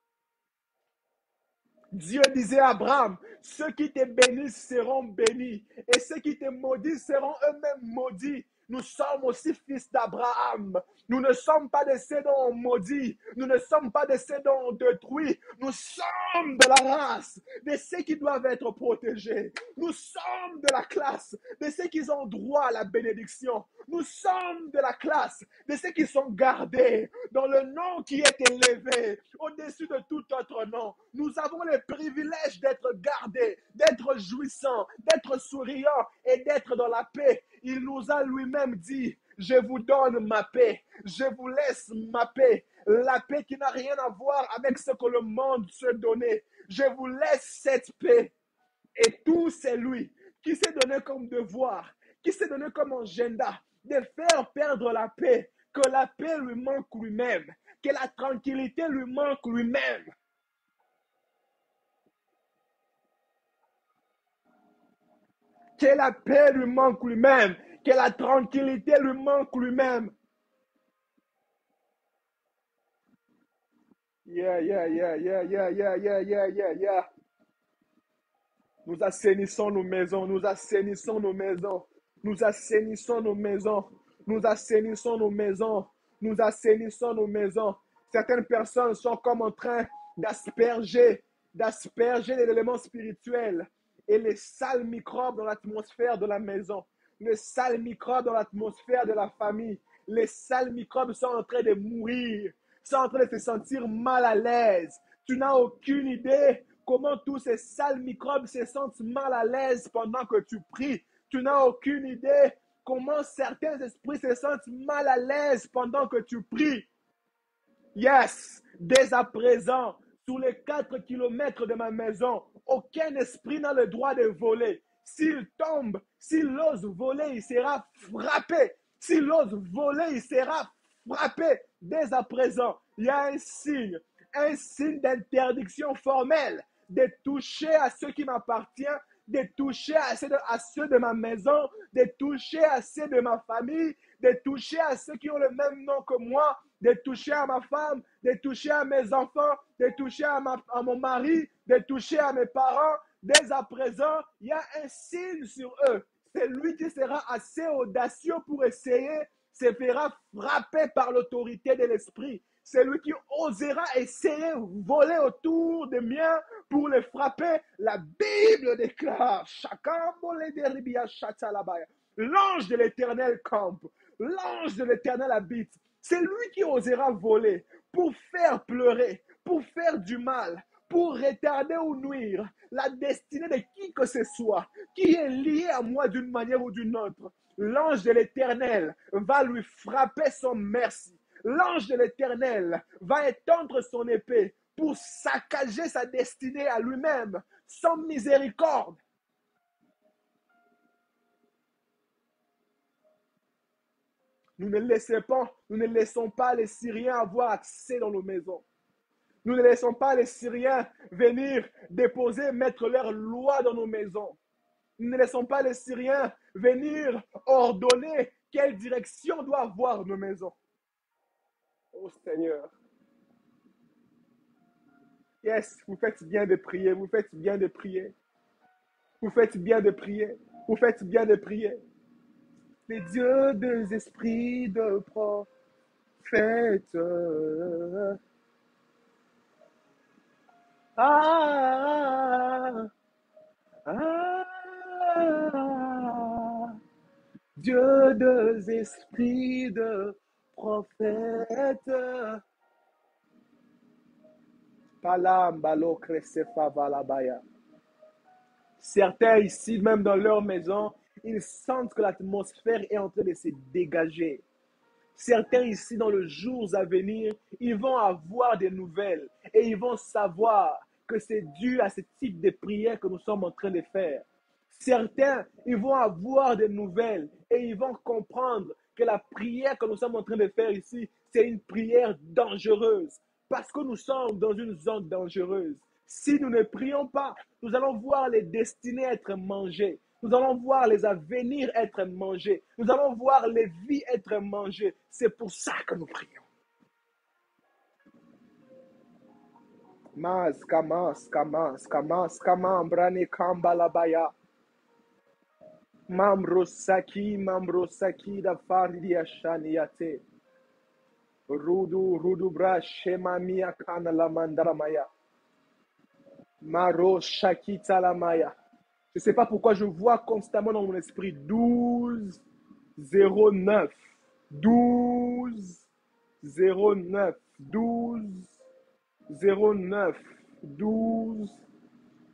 Dieu disait à Abraham, ceux qui te bénissent seront bénis et ceux qui te maudissent seront eux-mêmes maudits. Nous sommes aussi fils d'Abraham. Nous ne sommes pas de ceux dont on maudit. Nous ne sommes pas de ceux dont on détruit. Nous sommes de la race de ceux qui doivent être protégés. Nous sommes de la classe de ceux qui ont droit à la bénédiction. Nous sommes de la classe de ceux qui sont gardés dans le nom qui est élevé au-dessus de tout autre nom. Nous avons le privilège d'être gardés, d'être jouissants, d'être souriants et d'être dans la paix. Il nous a lui-même dit, je vous donne ma paix, je vous laisse ma paix, la paix qui n'a rien à voir avec ce que le monde se donnait. Je vous laisse cette paix. Et tout c'est lui qui s'est donné comme devoir, qui s'est donné comme agenda de faire perdre la paix, que la paix lui manque lui-même, que la tranquillité lui manque lui-même. Que la paix lui manque lui-même, que la tranquillité lui manque lui-même. Yeah. Nous assainissons nos maisons, nous assainissons nos maisons, nous assainissons nos maisons, nous assainissons nos maisons, nous assainissons nos maisons. Certaines personnes sont comme en train d'asperger des éléments spirituels et les sales microbes dans l'atmosphère de la maison, les sales microbes dans l'atmosphère de la famille, les sales microbes sont en train de mourir, sont en train de se sentir mal à l'aise. Tu n'as aucune idée comment tous ces sales microbes se sentent mal à l'aise pendant que tu pries. Tu n'as aucune idée comment certains esprits se sentent mal à l'aise pendant que tu pries. Yes, dès à présent, sur les 4 kilomètres de ma maison, aucun esprit n'a le droit de voler. S'il tombe, s'il ose voler, il sera frappé. S'il ose voler, il sera frappé. Dès à présent, il y a un signe d'interdiction formelle de toucher à ce qui m'appartient, de toucher à ceux de ma maison, de toucher à ceux de ma famille, de toucher à ceux qui ont le même nom que moi, de toucher à ma femme, de toucher à mes enfants, de toucher à mon mari, de toucher à mes parents. Dès à présent, il y a un signe sur eux. C'est lui qui sera assez audacieux pour essayer, se fera frapper par l'autorité de l'esprit. C'est lui qui osera essayer de voler autour des miens pour les frapper. La Bible déclare, l'ange de l'Éternel campe, l'ange de l'Éternel habite. C'est lui qui osera voler pour faire pleurer, pour faire du mal, pour retarder ou nuire la destinée de qui que ce soit, qui est lié à moi d'une manière ou d'une autre. L'ange de l'Éternel va lui frapper son merci. L'ange de l'Éternel va étendre son épée pour saccager sa destinée à lui-même, sans miséricorde. Nous ne laissons pas les Syriens avoir accès dans nos maisons. Nous ne laissons pas les Syriens venir déposer, mettre leurs lois dans nos maisons. Nous ne laissons pas les Syriens venir ordonner quelle direction doit avoir nos maisons. Oh Seigneur. Yes, vous faites bien de prier, vous faites bien de prier. Vous faites bien de prier, vous faites bien de prier. Les dieux des esprits de prophètes. Dieu des esprits de prophètes. Certains ici, même dans leur maison, ils sentent que l'atmosphère est en train de se dégager. Certains ici, dans les jours à venir, ils vont avoir des nouvelles et ils vont savoir que c'est dû à ce type de prière que nous sommes en train de faire. Certains, ils vont avoir des nouvelles et ils vont comprendre que la prière que nous sommes en train de faire ici, c'est une prière dangereuse parce que nous sommes dans une zone dangereuse. Si nous ne prions pas, nous allons voir les destinées être mangées. Nous allons voir les avenirs être mangés. Nous allons voir les vies être mangées. C'est pour ça que nous prions. Brani Kambalabaya. Mamrosaki da Fardia Shaniate. Rudu Brashemamia Kana la Mandaramaya. Maro Shakita la Maya. Je ne sais pas pourquoi je vois constamment dans mon esprit 12, 09, 12, 09, 12, 09, 12,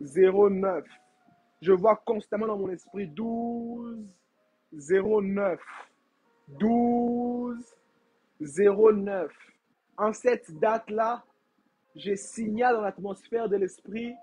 09. Je vois constamment dans mon esprit 12, 09, 12, 09. En cette date-là, je signale dans l'atmosphère de l'esprit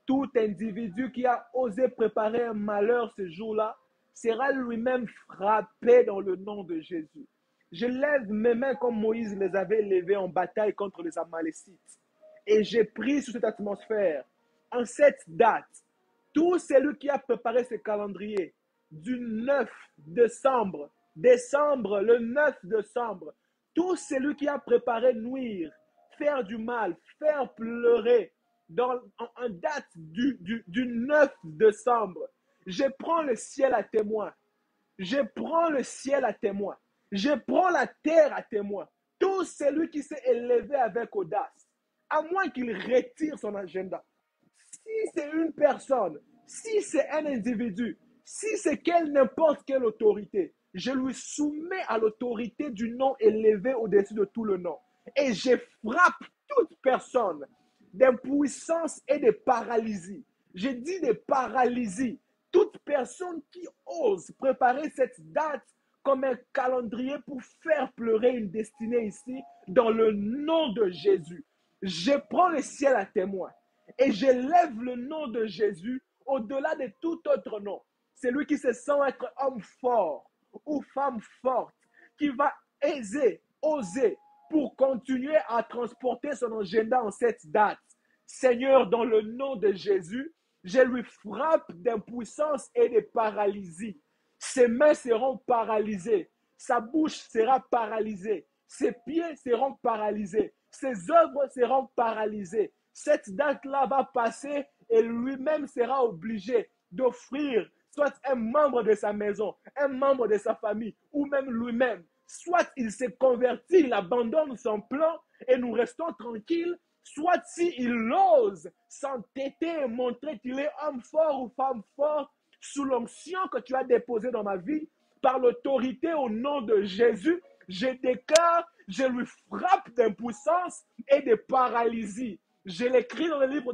tout individu qui a osé préparer un malheur ce jour-là sera lui-même frappé dans le nom de Jésus. Je lève mes mains comme Moïse les avait levées en bataille contre les Amalécites. Et j'ai pris sur cette atmosphère, en cette date, tout celui qui a préparé ce calendrier du 9 décembre, le 9 décembre, tout celui qui a préparé nuire, faire du mal, faire pleurer, en date du 9 décembre, je prends le ciel à témoin. Je prends le ciel à témoin. Je prends la terre à témoin. Tout celui qui s'est élevé avec audace, à moins qu'il retire son agenda. Si c'est une personne, si c'est un individu, si c'est n'importe quelle autorité, je lui soumets à l'autorité du nom élevé au-dessus de tout le nom. Et je frappe toute personne d'impuissance et de paralysie. J'ai dit de paralysie. Toute personne qui ose préparer cette date comme un calendrier pour faire pleurer une destinée ici, dans le nom de Jésus. Je prends le ciel à témoin et j'élève le nom de Jésus au-delà de tout autre nom. C'est lui qui se sent être homme fort ou femme forte, qui va oser pour continuer à transporter son agenda en cette date. Seigneur, dans le nom de Jésus, je lui frappe d'impuissance et de paralysie. Ses mains seront paralysées, sa bouche sera paralysée, ses pieds seront paralysés, ses œuvres seront paralysées. Cette date-là va passer et lui-même sera obligé d'offrir soit un membre de sa maison, un membre de sa famille, ou même lui-même. Soit il se convertit, il abandonne son plan et nous restons tranquilles, soit s'il ose s'entêter et montrer qu'il est homme fort ou femme forte, sous l'onction que tu as déposée dans ma vie, par l'autorité au nom de Jésus, je déclare, je lui frappe d'impuissance et de paralysie. Je l'écris dans le livre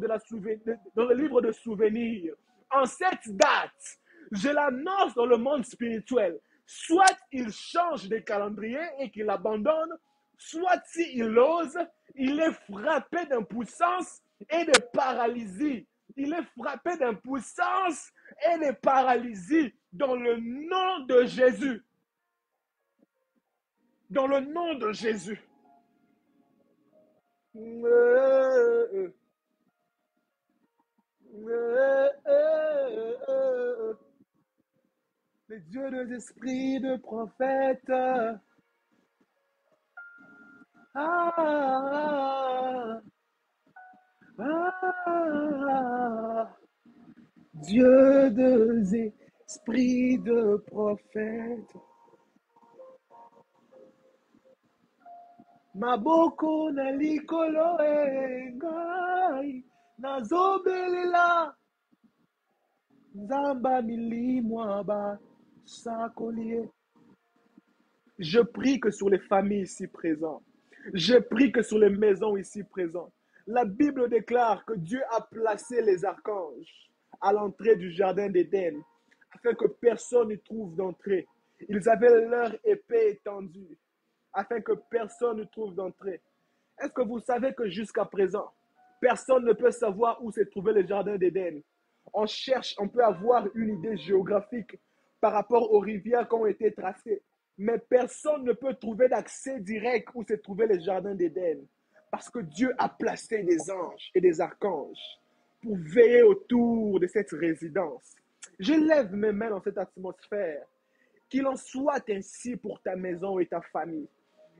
de souvenirs. En cette date, je l'annonce dans le monde spirituel. Soit il change de calendrier et qu'il abandonne, soit s'il ose, il est frappé d'impuissance et de paralysie. Il est frappé d'impuissance et de paralysie dans le nom de Jésus. Dans le nom de Jésus. Le Dieu des esprits de prophète. Dieu des esprits de prophète. Maboko na likolo engai nazobelela nzamba milimwa ba sakolie. Je prie que sur les familles ici présentes, je prie que sur les maisons ici présentes, la Bible déclare que Dieu a placé les archanges à l'entrée du jardin d'Éden afin que personne n'y trouve d'entrée. Ils avaient leur épée étendue afin que personne ne trouve d'entrée. Est-ce que vous savez que jusqu'à présent, personne ne peut savoir où s'est trouvé le jardin d'Éden? On cherche, on peut avoir une idée géographique par rapport aux rivières qui ont été tracées, mais personne ne peut trouver d'accès direct où s'est trouvé le jardin d'Éden, parce que Dieu a placé des anges et des archanges pour veiller autour de cette résidence. Je lève mes mains dans cette atmosphère. Qu'il en soit ainsi pour ta maison et ta famille.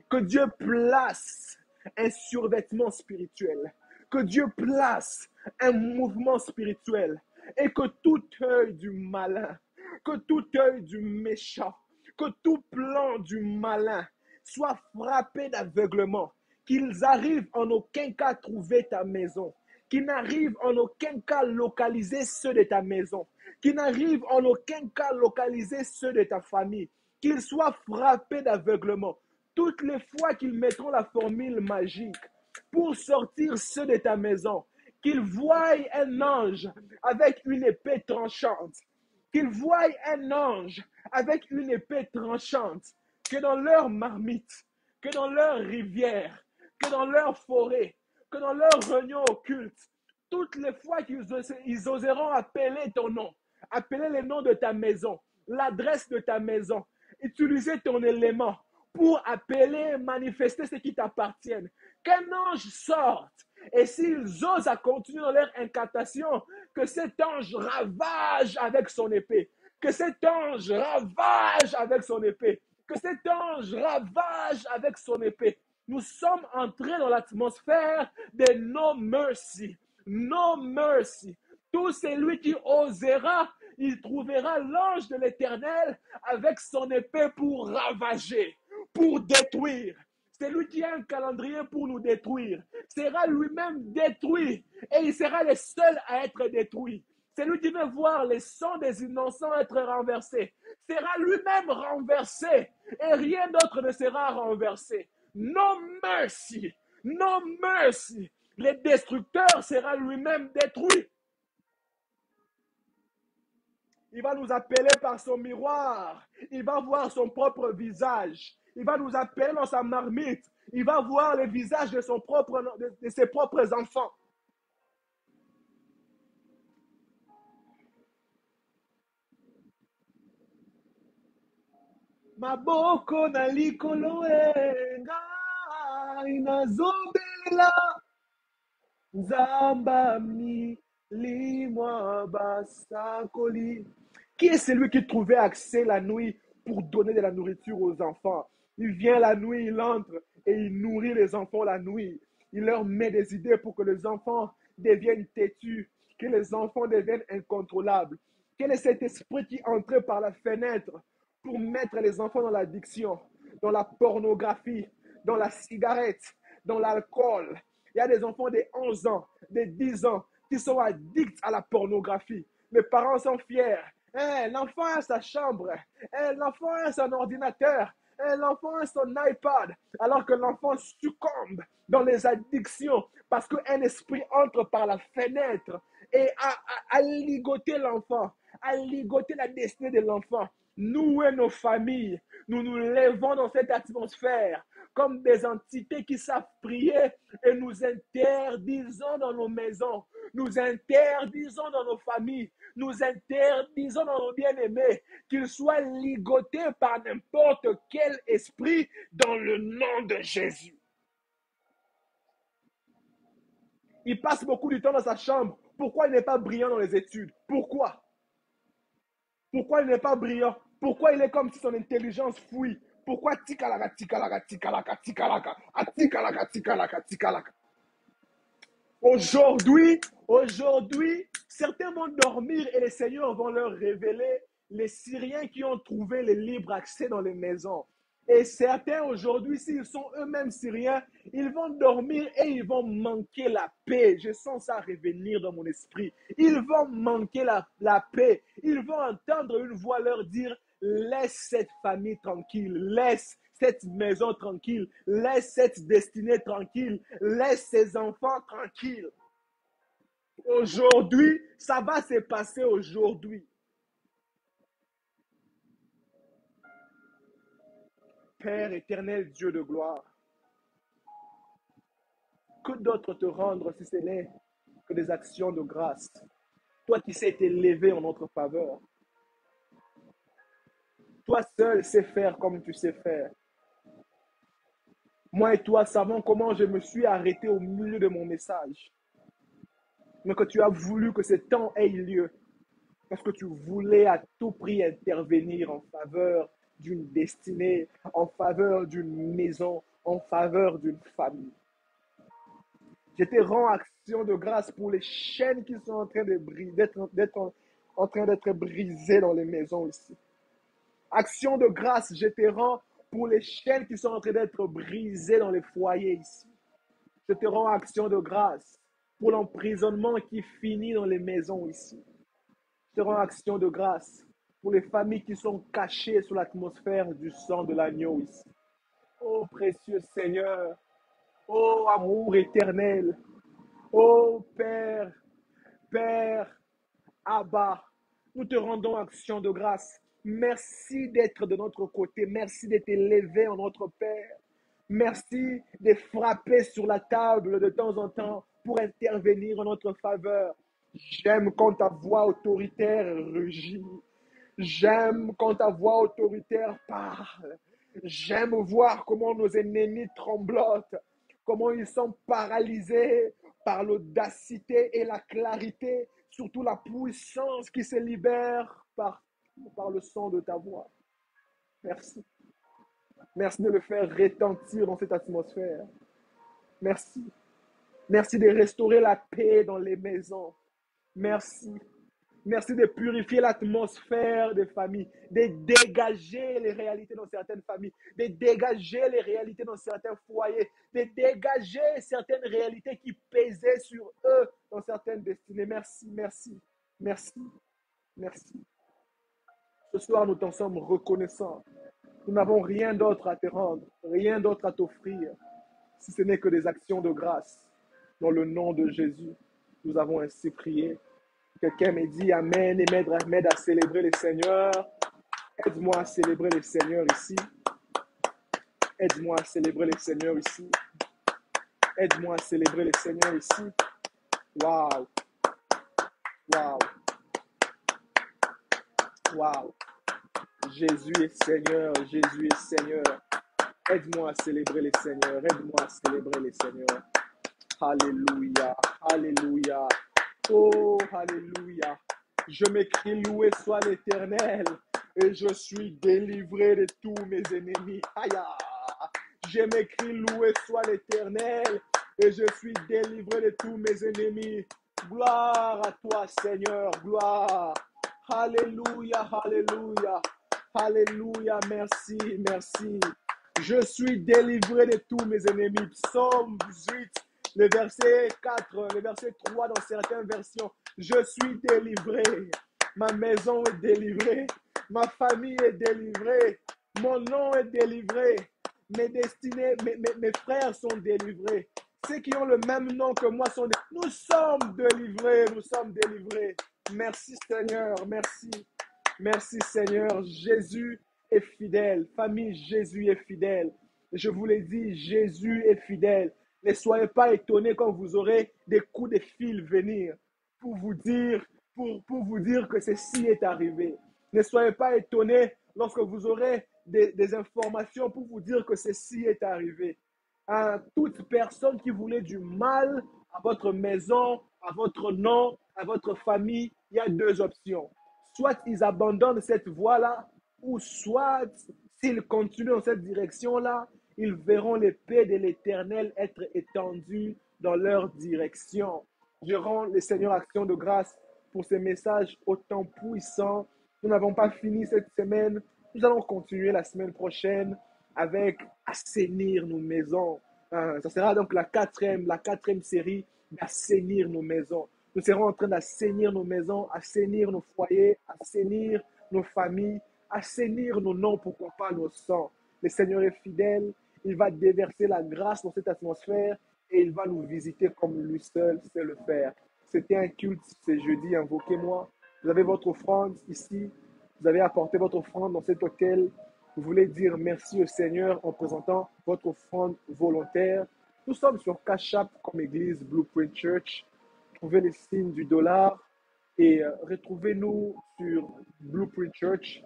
Que Dieu place un survêtement spirituel. Que Dieu place un mouvement spirituel. Et que tout œil du malin, que tout œil du méchant, que tout plan du malin soit frappé d'aveuglement. Qu'ils arrivent en aucun cas à trouver ta maison. Qu'ils n'arrivent en aucun cas à localiser ceux de ta maison. Qu'ils n'arrivent en aucun cas à localiser ceux de ta famille. Qu'ils soient frappés d'aveuglement. Toutes les fois qu'ils mettront la formule magique pour sortir ceux de ta maison, qu'ils voient un ange avec une épée tranchante, qu'ils voient un ange avec une épée tranchante, que dans leur marmite, que dans leur rivière, que dans leur forêt, que dans leur réunion occulte, toutes les fois qu'ils oseront appeler ton nom, appeler le nom de ta maison, l'adresse de ta maison, utiliser ton élément pour appeler, manifester ce qui t'appartient. Qu'un ange sorte. Et s'ils osent à continuer dans leur incantation, que cet ange ravage avec son épée. Que cet ange ravage avec son épée. Que cet ange ravage avec son épée. Nous sommes entrés dans l'atmosphère de no mercy. No mercy. Tout celui qui osera, il trouvera l'ange de l'Éternel avec son épée pour ravager, pour détruire. C'est lui qui a un calendrier pour nous détruire. Sera lui-même détruit et il sera le seul à être détruit. C'est lui qui veut voir les sangs des innocents être renversés. Sera lui-même renversé et rien d'autre ne sera renversé. No mercy, no mercy. le destructeur sera lui-même détruit. Il va nous appeler par son miroir. Il va voir son propre visage. Il va nous appeler dans sa marmite. Il va voir le visage de ses propres enfants. Maboko na likolo ngai nazobela nzamba milimo basakoli. Qui est celui qui trouvait accès la nuit pour donner de la nourriture aux enfants? Il vient la nuit, il entre et il nourrit les enfants la nuit. Il leur met des idées pour que les enfants deviennent têtus, que les enfants deviennent incontrôlables. Quel est cet esprit qui entrait par la fenêtre pour mettre les enfants dans l'addiction, dans la pornographie, dans la cigarette, dans l'alcool? Il y a des enfants de 11 ans, de 10 ans qui sont addicts à la pornographie. Les parents sont fiers. L'enfant a sa chambre. L'enfant a son ordinateur. L'enfant a son iPad. Alors que l'enfant succombe dans les addictions parce qu'un esprit entre par la fenêtre et a ligoté l'enfant, a ligoté la destinée de l'enfant. Nous et nos familles, nous nous levons dans cette atmosphère comme des entités qui savent prier et nous interdisons dans nos maisons, nous interdisons dans nos familles, nous interdisons dans nos bien-aimés qu'ils soient ligotés par n'importe quel esprit dans le nom de Jésus. Il passe beaucoup de temps dans sa chambre. Pourquoi il n'est pas brillant dans les études? Pourquoi? Pourquoi il n'est pas brillant? Pourquoi il est comme si son intelligence fuit? Pourquoi tikalaka, tikalaka, tikalaka, tikalaka, tikalaka, tikalaka, tikalaka? Aujourd'hui, certains vont dormir et les seigneurs vont leur révéler les Syriens qui ont trouvé le libre accès dans les maisons. Et certains aujourd'hui, s'ils sont eux-mêmes Syriens, ils vont dormir et ils vont manquer la paix. Je sens ça revenir dans mon esprit. Ils vont manquer la paix. Ils vont entendre une voix leur dire, laisse cette famille tranquille, laisse cette maison tranquille, laisse cette destinée tranquille, laisse ces enfants tranquilles. Aujourd'hui, ça va se passer aujourd'hui. Père éternel, Dieu de gloire, que d'autres te rendre si ce n'est que des actions de grâce? Toi qui sais été levé en notre faveur. Toi seul sais faire comme tu sais faire. Moi et toi savons comment je me suis arrêté au milieu de mon message. Mais que tu as voulu que ce temps ait lieu. Parce que tu voulais à tout prix intervenir en faveur d'une destinée, en faveur d'une maison, en faveur d'une famille. Je te rends action de grâce pour les chaînes qui sont en train d'être brisées dans les maisons ici. Action de grâce, je te rends pour les chaînes qui sont en train d'être brisées dans les foyers ici. Je te rends action de grâce pour l'emprisonnement qui finit dans les maisons ici. Je te rends action de grâce pour les familles qui sont cachées sous l'atmosphère du sang de l'agneau ici. Oh précieux Seigneur, oh amour éternel, oh Père, Père, Abba, nous te rendons action de grâce. Merci d'être de notre côté. Merci d'être élevé en notre Père. Merci de frapper sur la table de temps en temps pour intervenir en notre faveur. J'aime quand ta voix autoritaire rugit. J'aime quand ta voix autoritaire parle. J'aime voir comment nos ennemis tremblotent, comment ils sont paralysés par l'audacité et la clarité, surtout la puissance qui se libère par le son de ta voix. Merci. Merci de le faire retentir dans cette atmosphère. Merci. Merci de restaurer la paix dans les maisons. Merci. Merci de purifier l'atmosphère des familles, de dégager les réalités dans certaines familles, de dégager les réalités dans certains foyers, de dégager certaines réalités qui pesaient sur eux dans certaines destinées. Merci, merci, merci, merci. Ce soir, nous t'en sommes reconnaissants. Nous n'avons rien d'autre à te rendre, rien d'autre à t'offrir, si ce n'est que des actions de grâce. Dans le nom de Jésus, nous avons ainsi prié. Quelqu'un me dit Amen et m'aide à célébrer le Seigneur. Aide-moi à célébrer le Seigneur ici. Aide-moi à célébrer le Seigneur ici. Aide-moi à célébrer le Seigneur ici. Waouh! Waouh! Waouh! Jésus est Seigneur. Jésus est Seigneur. Aide-moi à célébrer le Seigneur. Aide-moi à célébrer le Seigneur. Alléluia. Alléluia. Oh, alléluia. Je m'écris loué soit l'Éternel et je suis délivré de tous mes ennemis. Aïe. Je m'écris loué soit l'Éternel et je suis délivré de tous mes ennemis. Gloire à toi, Seigneur. Gloire. Alléluia. Alléluia. Alléluia. Merci. Merci. Je suis délivré de tous mes ennemis. Psaume 18. Le verset 4, le verset 3 dans certaines versions. Je suis délivré. Ma maison est délivrée. Ma famille est délivrée. Mon nom est délivré. Mes destinées, mes frères sont délivrés. Ceux qui ont le même nom que moi sont délivrés. Nous sommes délivrés. Nous sommes délivrés. Merci Seigneur. Merci. Merci Seigneur. Jésus est fidèle. Famille, Jésus est fidèle. Je vous l'ai dit, Jésus est fidèle. Ne soyez pas étonnés quand vous aurez des coups de fil venir pour vous dire, pour vous dire que ceci est arrivé. Ne soyez pas étonnés lorsque vous aurez des informations pour vous dire que ceci est arrivé. À toute personne qui voulait du mal à votre maison, à votre nom, à votre famille, il y a deux options. Soit ils abandonnent cette voie-là, ou soit s'ils continuent dans cette direction-là, ils verront l'épée de l'Éternel être étendue dans leur direction. Je rends le Seigneur action de grâce pour ces messages autant puissants. Nous n'avons pas fini cette semaine. Nous allons continuer la semaine prochaine avec assainir nos maisons. Ça sera donc la quatrième série d'assainir nos maisons. Nous serons en train d'assainir nos maisons, assainir nos foyers, assainir nos familles, assainir nos noms, pourquoi pas nos sangs. Le Seigneur est fidèle, il va déverser la grâce dans cette atmosphère et il va nous visiter comme lui seul sait le faire. C'était un culte ce jeudi, invoquez-moi. Vous avez votre offrande ici, vous avez apporté votre offrande dans cet hôtel. Vous voulez dire merci au Seigneur en présentant votre offrande volontaire. Nous sommes sur Cash App comme église Blueprint Church. Trouvez les signes du dollar et retrouvez-nous sur Blueprint Church,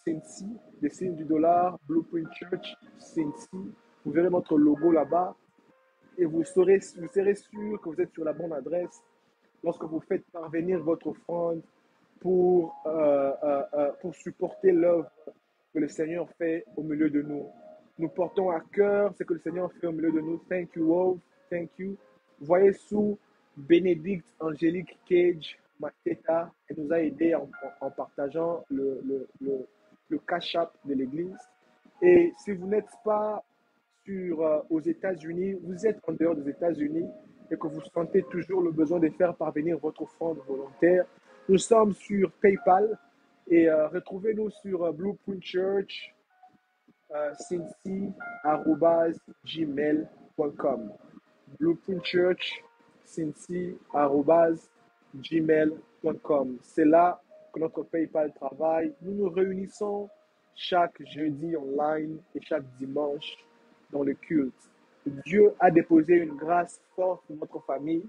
Cincy, les signes du dollar, Blueprint Church, Cincy. Vous verrez notre logo là-bas et vous serez sûr que vous êtes sur la bonne adresse lorsque vous faites parvenir votre offrande pour supporter l'œuvre que le Seigneur fait au milieu de nous. Nous portons à cœur ce que le Seigneur fait au milieu de nous. Thank you all. Thank you. Voyez sous Bénédicte Angélique Cage Mateta, elle nous a aidé en partageant le cash app de l'église. Et si vous n'êtes pas aux États-Unis, vous êtes en dehors des États-Unis et que vous sentez toujours le besoin de faire parvenir votre offrande volontaire, nous sommes sur PayPal et retrouvez-nous sur Blueprint Church, cincy@gmail.com. Blueprint Church, cincy@gmail.com. C'est là que notre PayPal travaille. Nous nous réunissons chaque jeudi online et chaque dimanche dans le culte. Dieu a déposé une grâce forte dans notre famille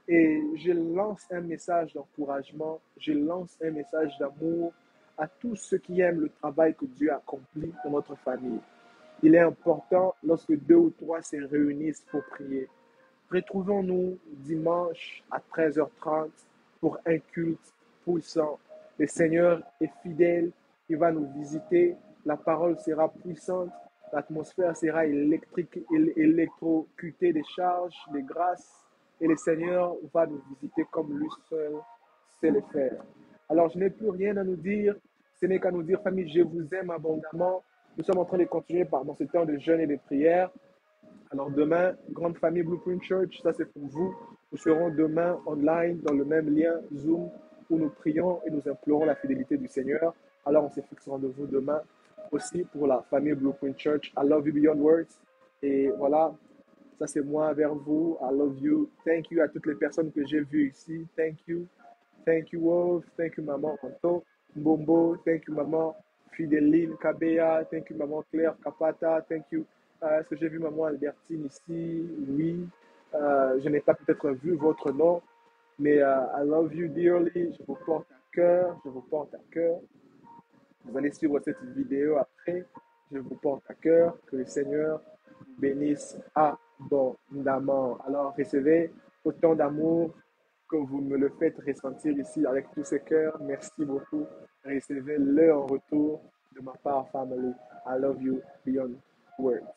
et je lance un message d'encouragement, je lance un message d'amour à tous ceux qui aiment le travail que Dieu accomplit dans notre famille. Il est important lorsque 2 ou 3 se réunissent pour prier. Retrouvons-nous dimanche à 13h30 pour un culte puissant. Le Seigneur est fidèle, il va nous visiter, la parole sera puissante, l'atmosphère sera électrocutée des charges, des grâces, et le Seigneur va nous visiter comme lui seul sait le faire. Alors je n'ai plus rien à nous dire, ce n'est qu'à nous dire, famille, je vous aime abondamment. Nous sommes en train de continuer dans ce temps de jeûne et de prière. Alors demain, grande famille Blueprint Church, ça c'est pour vous. Nous serons demain online dans le même lien Zoom où nous prions et nous implorons la fidélité du Seigneur. Alors on se fixe rendez-vous demain aussi pour la famille Blueprint Church. I love you beyond words. Et voilà, Ça, c'est moi vers vous. I love you. Thank you à toutes les personnes que j'ai vues ici. Thank you. Thank you, Wolf. Thank you, Maman Anto. Mbombo. Thank you, Maman Fideline Kabea. Thank you, Maman Claire Kapata. Thank you. Est-ce que j'ai vu Maman Albertine ici? Oui. Je n'ai pas peut-être vu votre nom, mais I love you dearly. Je vous porte à cœur. Je vous porte à cœur. Vous allez suivre cette vidéo après. Je vous porte à cœur. Que le Seigneur vous bénisse abondamment. Alors, recevez autant d'amour que vous me le faites ressentir ici avec tout ce cœur. Merci beaucoup. Recevez-le en retour de ma part, family. I love you beyond words.